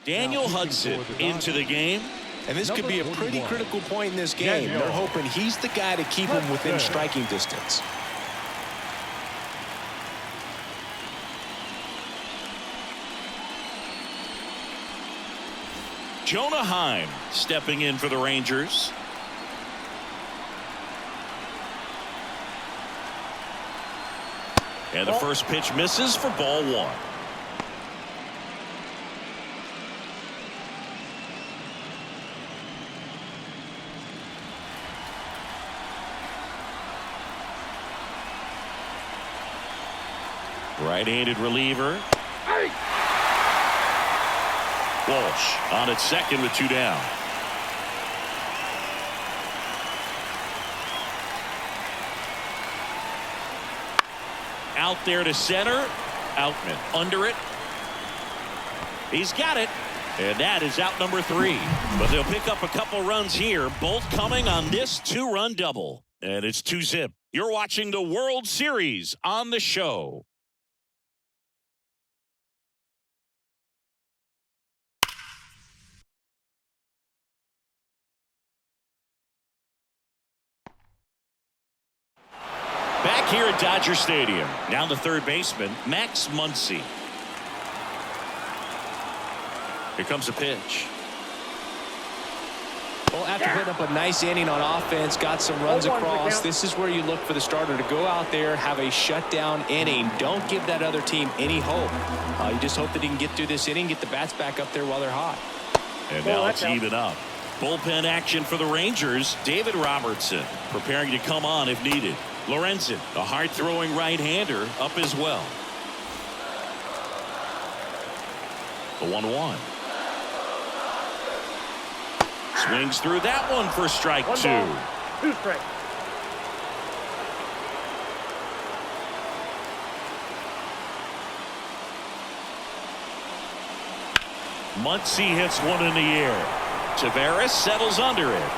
Daniel Hudson into the game. And this could be a pretty critical point in this game. They're hoping he's the guy to keep him within striking distance. Jonah Heim stepping in for the Rangers. And the first pitch misses for ball 1. Right-handed reliever. Walsh on at second with 2 down. Out there to center. Outman under it. He's got it. And that is out number 3. But they'll pick up a couple runs here, both coming on this 2-run double. And it's 2-zip. You're watching the World Series on the show. Back here at Dodger Stadium. Now the third baseman, Max Muncy. Here comes a pitch. Well, after putting up a nice inning on offense, got some runs across, this is where you look for the starter to go out there, have a shutdown inning. Don't give that other team any hope. You just hope that he can get through this inning, get the bats back up there while they're hot. And now it's even up. Bullpen action for the Rangers. David Robertson preparing to come on if needed. Lorenzen, a hard-throwing right-hander, up as well. The 1-1. Swings through that one for strike 2. 2 strikes. Muncy hits one in the air. Tavares settles under it.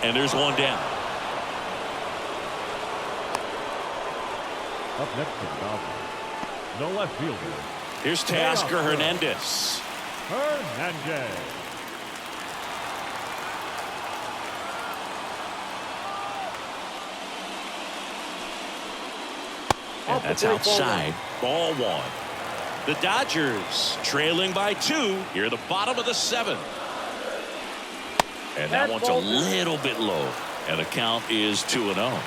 And there's one down. Up next for the Dodgers, no left fielder. Here's Teoscar Hernandez. Hernandez. And that's outside. Ball 1. The Dodgers trailing by 2 here, the bottom of the 7th. And that one's a little bit low. And the count is 2-0.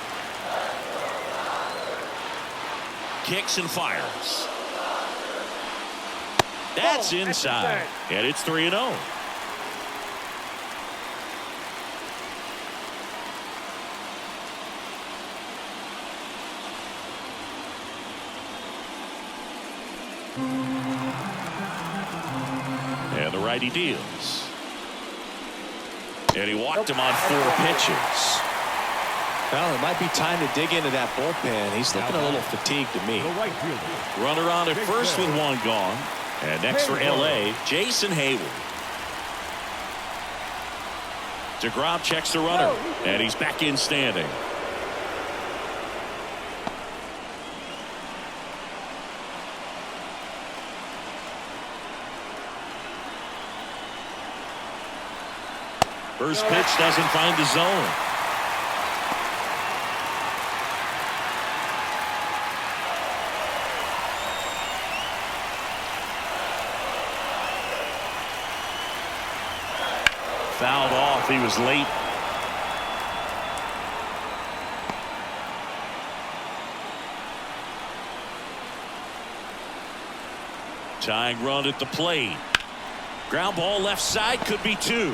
Kicks and fires. That's inside. And it's 3-0. And the righty deals. And he walked him on 4 pitches. Well, it might be time to dig into that bullpen. He's looking a little fatigued to me. The right fielder. Runner on at first with 1 gone. And next for LA, Jason Hayward. DeGrom checks the runner. And he's back in standing. First pitch doesn't find the zone. Fouled off. He was late. Tying run at the plate. Ground ball left side, could be 2.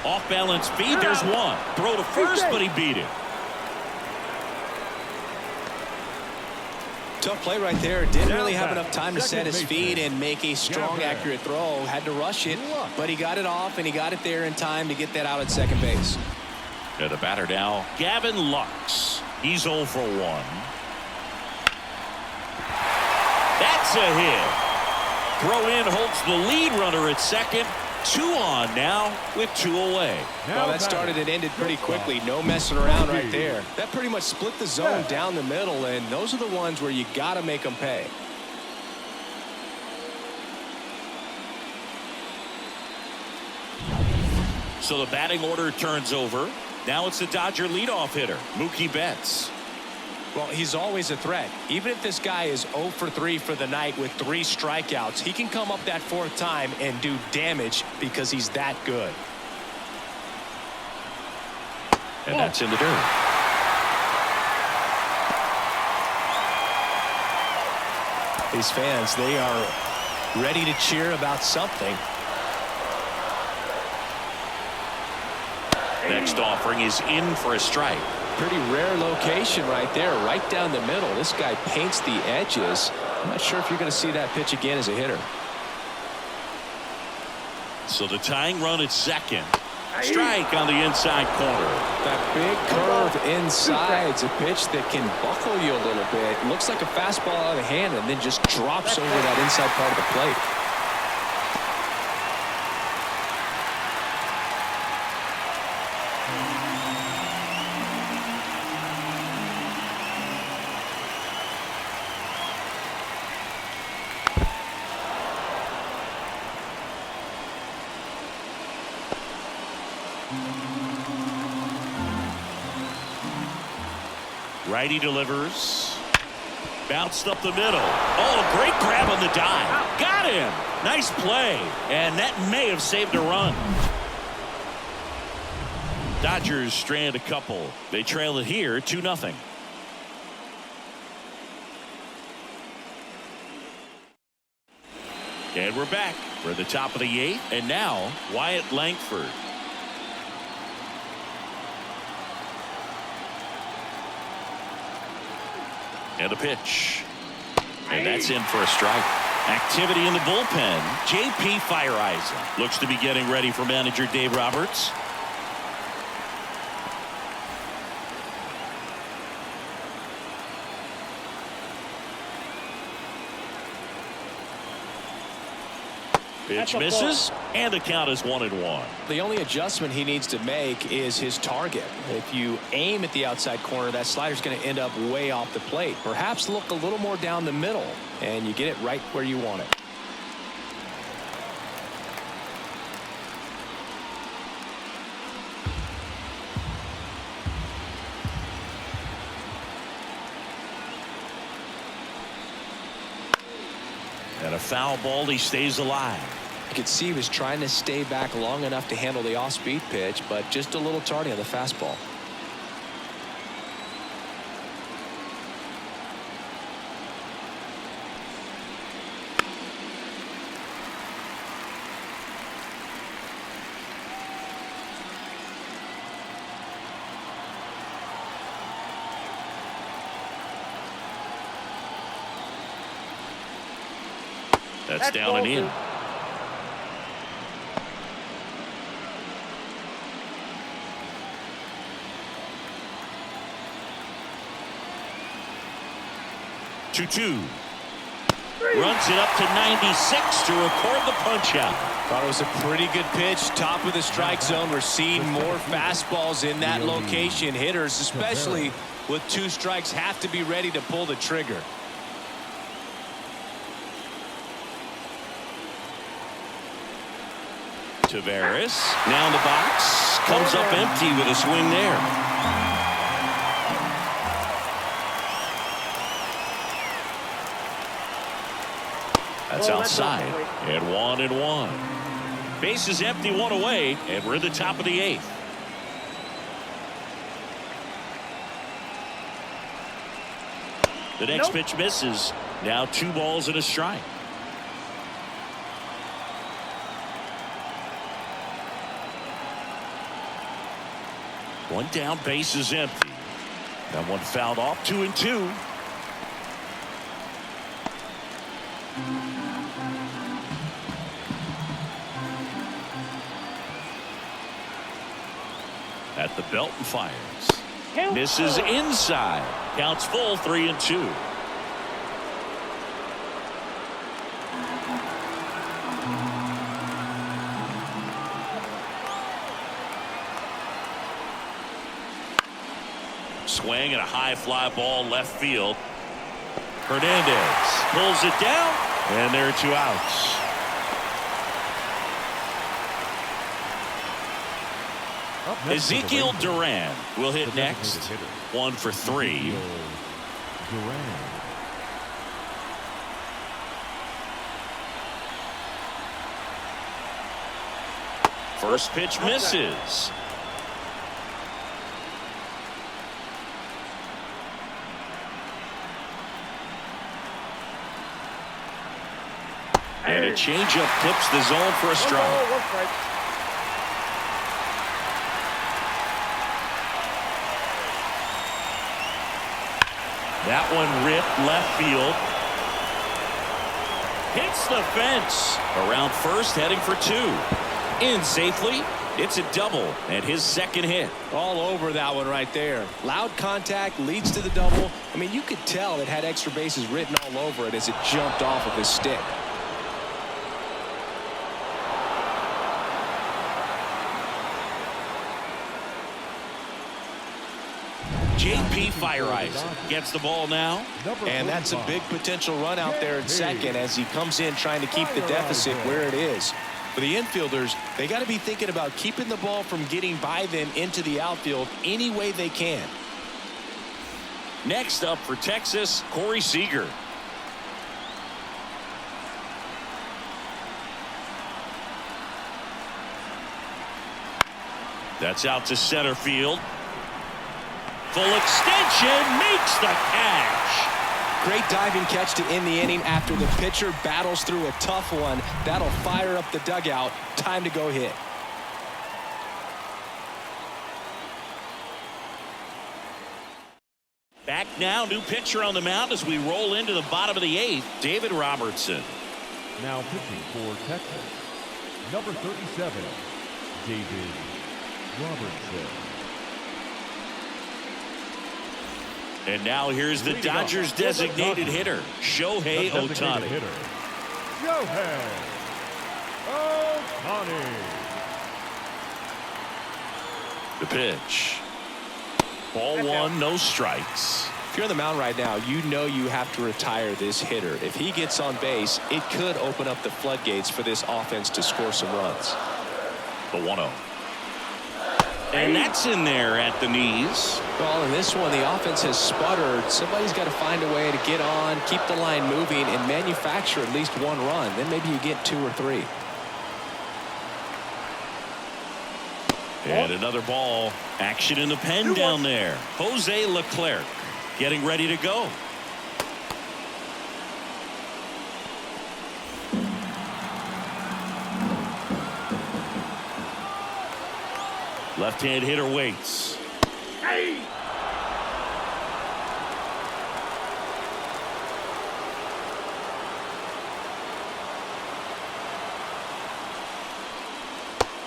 Off balance feed, there's 1. Throw to first, but he beat it. Tough play right there. Didn't really have enough time to set his feet and make a strong, accurate throw. Had to rush it, but he got it off, and he got it there in time to get that out at second base. And the batter now, Gavin Lux. He's 0 for 1. That's a hit. Throw in holds the lead runner at second. 2 on now with 2 away. Well, that started and ended pretty quickly. No messing around right there. That pretty much split the zone down the middle, and those are the ones where you got to make them pay. So the batting order turns over. Now it's the Dodger leadoff hitter, Mookie Betts. Well, he's always a threat. Even if this guy is 0 for 3 for the night with 3 strikeouts, he can come up that 4th time and do damage because he's that good. And that's in the dirt. These fans, they are ready to cheer about something. Next offering is in for a strike. Pretty rare location right there, right down the middle. This guy paints the edges. I'm not sure if you're going to see that pitch again as a hitter. So the tying run at second. Strike on the inside corner. That big curve inside's a pitch that can buckle you a little bit. It looks like a fastball out of the hand and then just drops over that inside part of the plate. Righty delivers. Bounced up the middle. Oh, a great grab on the dive. Got him. Nice play. And that may have saved a run. Dodgers strand a couple. They trail it here 2-0. And we're back. We're at the top of the 8th. And now Wyatt Langford. And a pitch. And that's in for a strike. Activity in the bullpen. J.P. Fireisen looks to be getting ready for manager Dave Roberts. Pitch misses, and the count is 1-1. The only adjustment he needs to make is his target. If you aim at the outside corner, that slider's going to end up way off the plate. Perhaps look a little more down the middle, and you get it right where you want it. And a foul ball, he stays alive. You could see he was trying to stay back long enough to handle the off-speed pitch, but just a little tardy on the fastball. That's down and in. Two. Runs it up to 96 to record the punch out. Thought it was a pretty good pitch. Top of the strike zone. We're seeing more fastballs in that location. Hitters, especially with 2 strikes, have to be ready to pull the trigger. Tavares now in the box, comes up empty with a swing there. That's outside, and 1-1. Base is empty, 1 away, and we're at the top of the 8th. The next pitch misses. Now 2 balls and a strike. One down, base is empty. That one fouled off, 2-2. At the belt and fires. Misses inside. Counts full, 3-2. Swing and a high fly ball left field. Hernandez pulls it down, and there are 2 outs. Ezekiel Duran will hit next. 1 for 3. First pitch misses. And a changeup clips the zone for a strike. That one ripped left field. Hits the fence. Around first, heading for 2. In safely. It's a double and his second hit. All over that one right there. Loud contact leads to the double. I mean, you could tell it had extra bases written all over it as it jumped off of his stick. J.P. Fireisen gets the ball now. And that's a big potential run out there at second as he comes in trying to keep the deficit where it is. For the infielders, they got to be thinking about keeping the ball from getting by them into the outfield any way they can. Next up for Texas, Corey Seager. That's out to center field. Full extension, makes the catch. Great diving catch to end the inning after the pitcher battles through a tough one. That'll fire up the dugout. Time to go hit. Back now, new pitcher on the mound as we roll into the bottom of the 8th, David Robertson. Now pitching for Texas, number 37, David Robertson. And now here's the Dodgers' designated hitter, Shohei Ohtani. Shohei Ohtani. The pitch. Ball 1, no strikes. If you're on the mound right now, you know you have to retire this hitter. If he gets on base, it could open up the floodgates for this offense to score some runs. The 1-0. And that's in there at the knees. Well, in this one, the offense has sputtered. Somebody's got to find a way to get on, keep the line moving, and manufacture at least one run. Then maybe you get 2 or 3. And another ball. Action in the pen down there. Jose Leclerc getting ready to go. Left-hand hitter waits. Hey!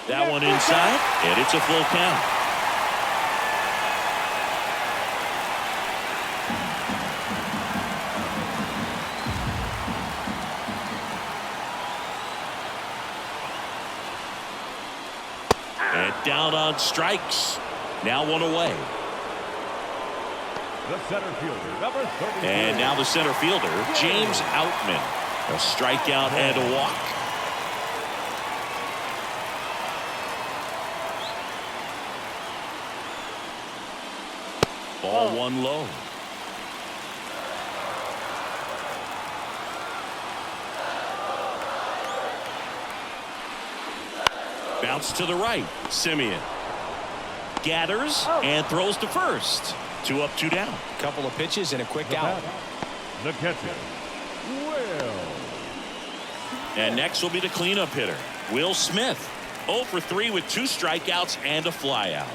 That one inside, and it's a full count. And down on strikes. Now 1 away. The center fielder, number 30. And now the center fielder, James Outman. A strikeout and a walk. Ball 1 low. Bounce to the right. Simeon gathers and throws to first. 2 up, 2 down. Couple of pitches and a quick The out. batter, the catcher, Will. And next will be the cleanup hitter, Will Smith. 0 for 3 with 2 strikeouts and a flyout.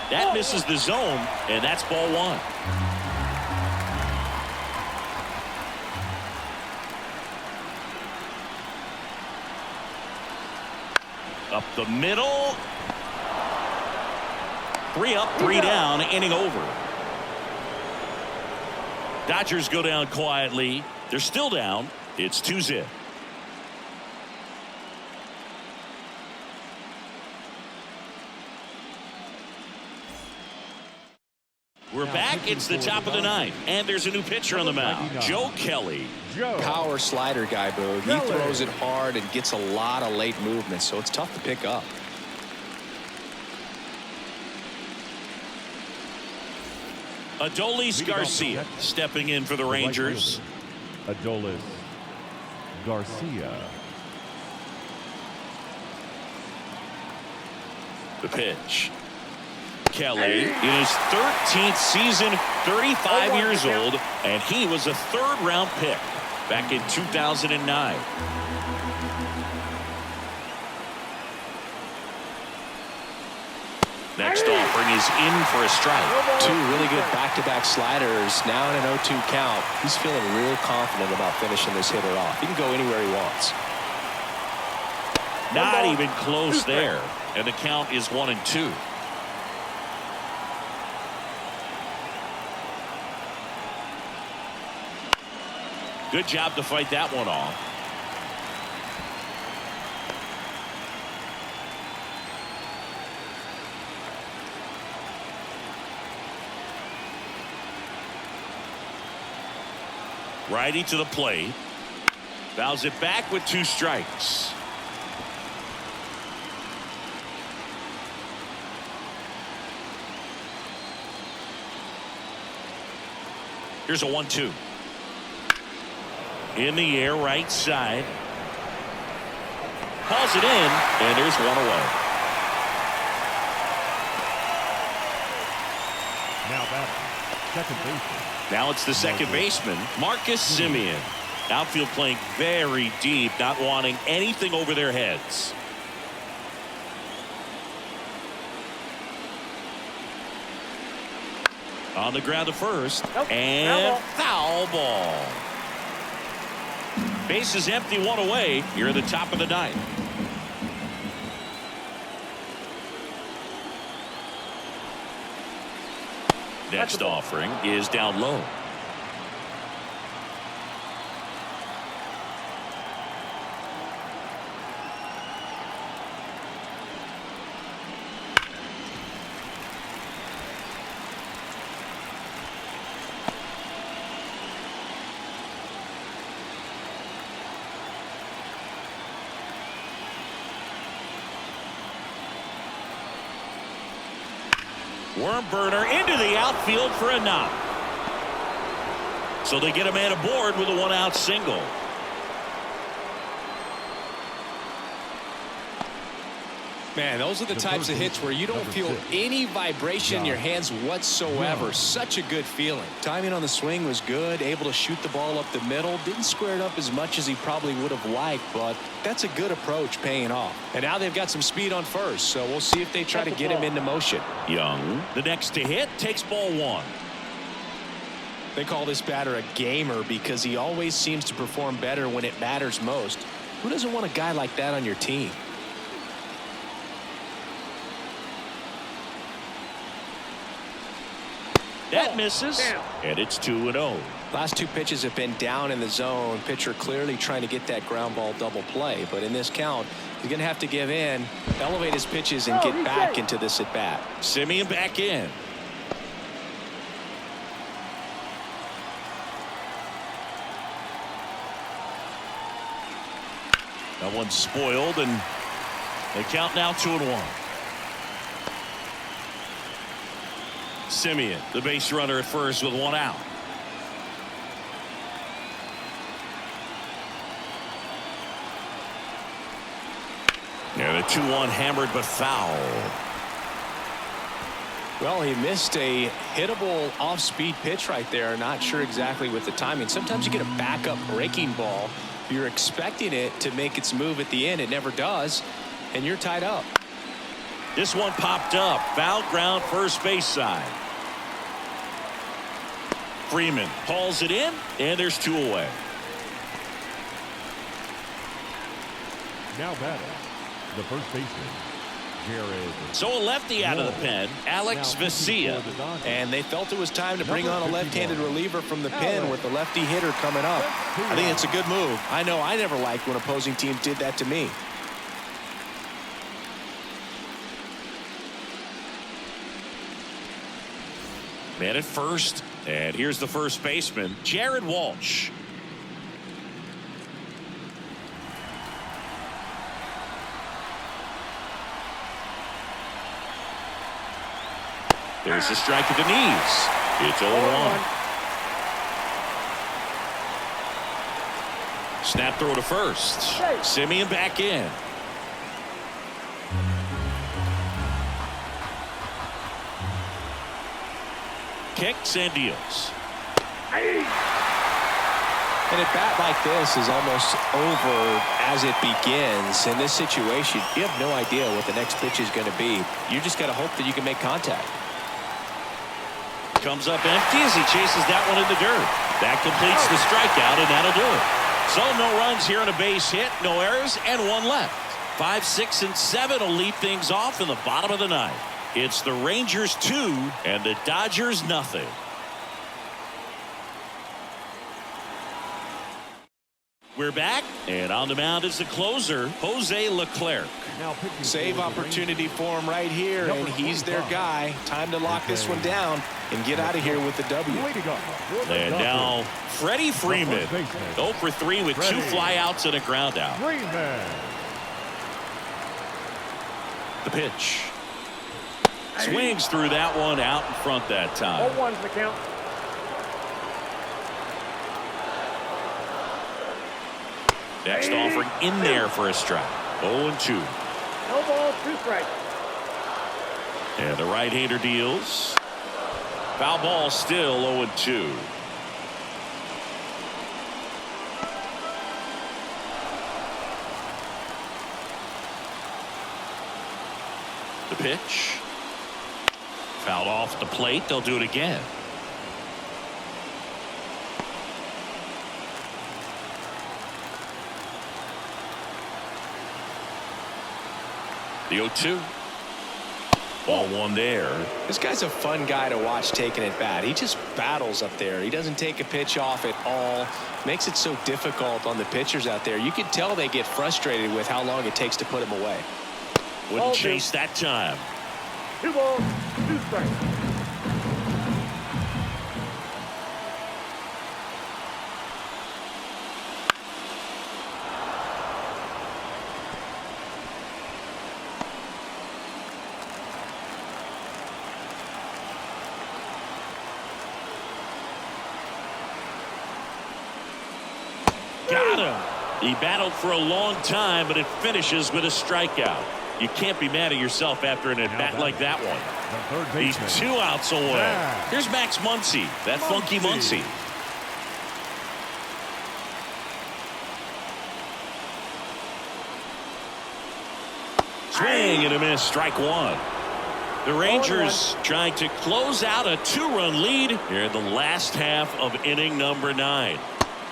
That misses the zone, and that's ball 1. Up the middle. 3 up, 3 down, inning over. Dodgers go down quietly. They're still down. It's 2-0. We're back. It's the top of the 9th, and there's a new pitcher on the mound, Joe Kelly. Power slider guy, Boog. He throws it hard and gets a lot of late movement, so it's tough to pick up. Adolis Garcia stepping in for the Rangers. Adolis Garcia. The pitch. Kelly in his 13th season, 35 years old, and he was a 3rd-round pick back in 2009. Next offering is in for a strike. 2 really good back-to-back sliders. Now in an 0-2 count. He's feeling real confident about finishing this hitter off. He can go anywhere he wants. Not even close there, and the count is 1-2. Good job to fight that one off. Righty to the plate. Fouls it back with 2 strikes. Here's a 1-2. In the air, right side. Calls it in, and there's one away. Now batting, second baseman. Now it's the second baseman, Marcus Semien. Outfield playing very deep, not wanting anything over their heads. On the ground to first, and foul ball. Base is empty, one away. You're at the top of the ninth. Next offering is down low. Worm burner into the outfield for a knock. So they get a man aboard with a one-out single. Man, those are the types of hits where you don't feel any vibration in your hands whatsoever. Such a good feeling. Timing on the swing was good, able to shoot the ball up the middle. Didn't square it up as much as he probably would have liked, but that's a good approach paying off. And now they've got some speed on first, so we'll see if they try to get him into motion. Young, the next to hit, takes ball one. They call this batter a gamer because he always seems to perform better when it matters most. Who doesn't want a guy like that on your team? That misses, and it's 2-0. Last two pitches have been down in the zone. Pitcher clearly trying to get that ground ball double play, but in this count, he's going to have to give in, elevate his pitches, and get back into this at bat. Semien back in. That one's spoiled, and they count now 2-1. Semien, the base runner at first with one out. And the 2-1 hammered but foul. Well, he missed a hittable off-speed pitch right there. Not sure exactly with the timing. Sometimes you get a backup breaking ball. You're expecting it to make its move at the end. It never does, and you're tied up. This one popped up. Foul ground, first base side. Freeman hauls it in, and there's two away. Now batting, the first baseman, Jared. So a lefty out of the pen, Alex Vesia. And they felt it was time to bring on a left-handed reliever from the pen with the lefty hitter coming up. I think it's a good move. I know I never liked when opposing teams did that to me. Man at first, and here's the first baseman, Jared Walsh. There's a strike at the knees. It's 0-1. Snap throw to first. Semien back in. Kicks and deals. And a bat like this is almost over as it begins. In this situation, you have no idea what the next pitch is going to be. You just got to hope that you can make contact. Comes up empty as he chases that one in the dirt. That completes the strikeout, and that'll do it. So no runs here on a base hit, no errors, and one left. 5, 6, and 7 will lead things off in the bottom of the ninth. It's the Rangers 2 and the Dodgers nothing. We're back, and on the mound is the closer, Jose Leclerc. Save opportunity for him right here, and he's their guy. Time to lock this one down and get out of here with the W. And now Freddie Freeman, 0 for 3 with 2 flyouts and a ground out. The pitch. Swings through that one out in front that time. 0-1's the count. Next offering in there for a strike. 0-2. No ball, 2 strikes. And the right-hander deals. Foul ball, still 0-2. The pitch. Fouled off the plate. They'll do it again. The 0-2. Ball 1 there. This guy's a fun guy to watch taking at bat. He just battles up there. He doesn't take a pitch off at all. Makes it so difficult on the pitchers out there. You can tell they get frustrated with how long it takes to put him away. Wouldn't chase that time. 2 balls, 2 strikes. Got him. He battled for a long time, but it finishes with a strikeout. You can't be mad at yourself after an at-bat like that one. The third He's baseman. 2 outs away. Yeah. Here's Max Muncy, that funky Muncy. Swing and a miss, strike 1. The Rangers trying to close out a 2-run lead here in the last half of inning number 9.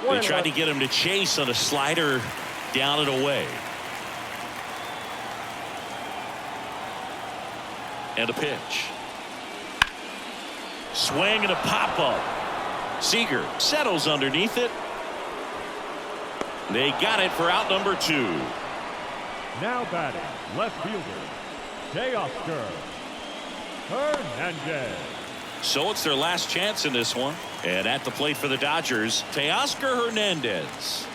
They tried to get him to chase on a slider down and away. And a pitch. Swing and a pop-up. Seager settles underneath it. They got it for out number 2. Now batting, left fielder, Teoscar Hernandez. So it's their last chance in this one. And at the plate for the Dodgers, Teoscar Hernandez.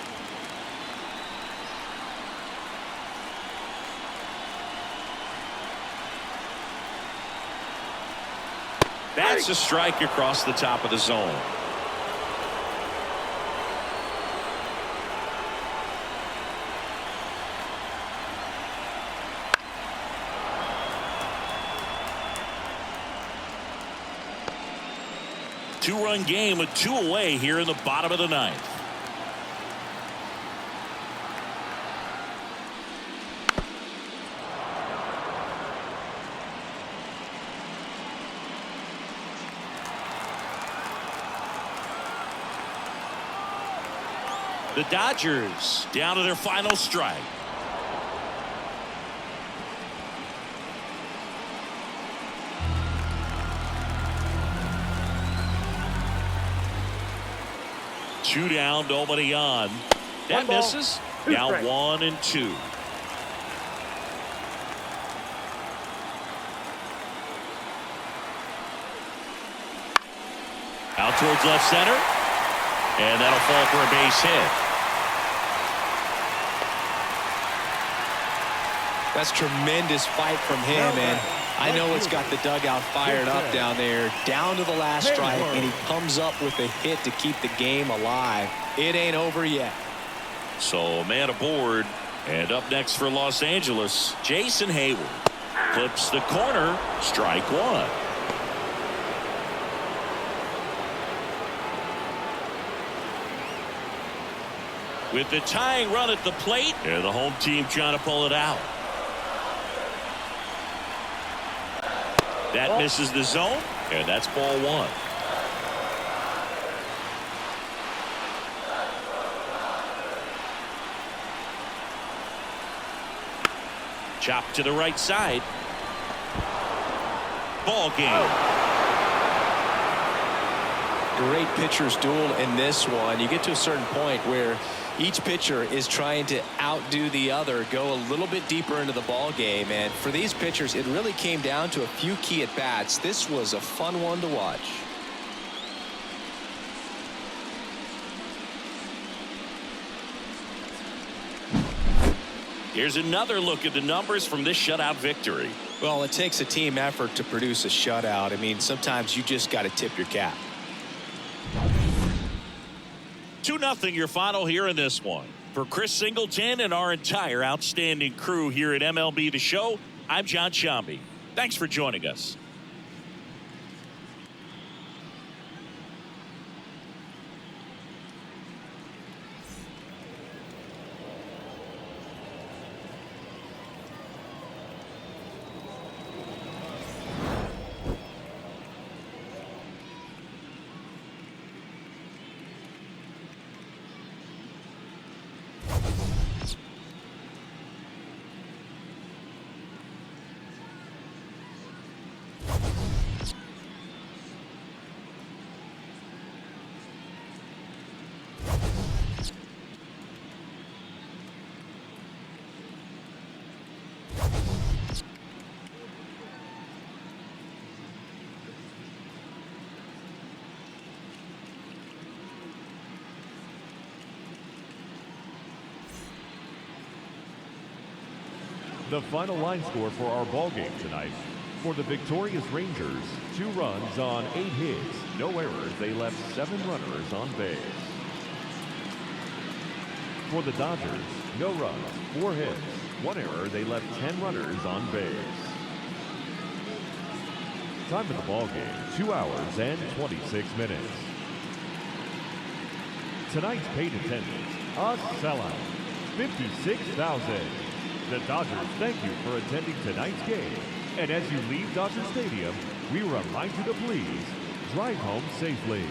That's a strike across the top of the zone. Two-run game with 2 away here in the bottom of the 9th. The Dodgers down to their final strike. Two down, nobody on. That misses. Now 1-2. Out towards left center. And that'll fall for a base hit. That's tremendous fight from him, and I know it's got the dugout fired up down there, down to the last strike, and he comes up with a hit to keep the game alive. It ain't over yet. So man aboard, and up next for Los Angeles, Jason Hayward. Clips the corner, strike 1. With the tying run at the plate, and the home team trying to pull it out. That misses the zone, and that's ball 1. Chop to the right side. Ball game. Great pitcher's duel in this one. You get to a certain point where each pitcher is trying to outdo the other, go a little bit deeper into the ball game, and for these pitchers it really came down to a few key at bats. This was a fun one to watch. Here's another look at the numbers from this shutout victory. Well, it takes a team effort to produce a shutout. I mean, sometimes you just got to tip your cap. 2-0 your final here in this one. For Chris Singleton and our entire outstanding crew here at MLB The Show, I'm John Shambi. Thanks for joining us. The final line score for our ball game tonight. For the victorious Rangers, 2 runs on 8 hits, no errors. They left 7 runners on base. For the Dodgers, no runs, 4 hits, 1 error. They left 10 runners on base. Time of the ball game, 2 hours and 26 minutes. Tonight's paid attendance, a sellout, 56,000. The Dodgers thank you for attending tonight's game. And as you leave Dodger Stadium, we remind you to please drive home safely.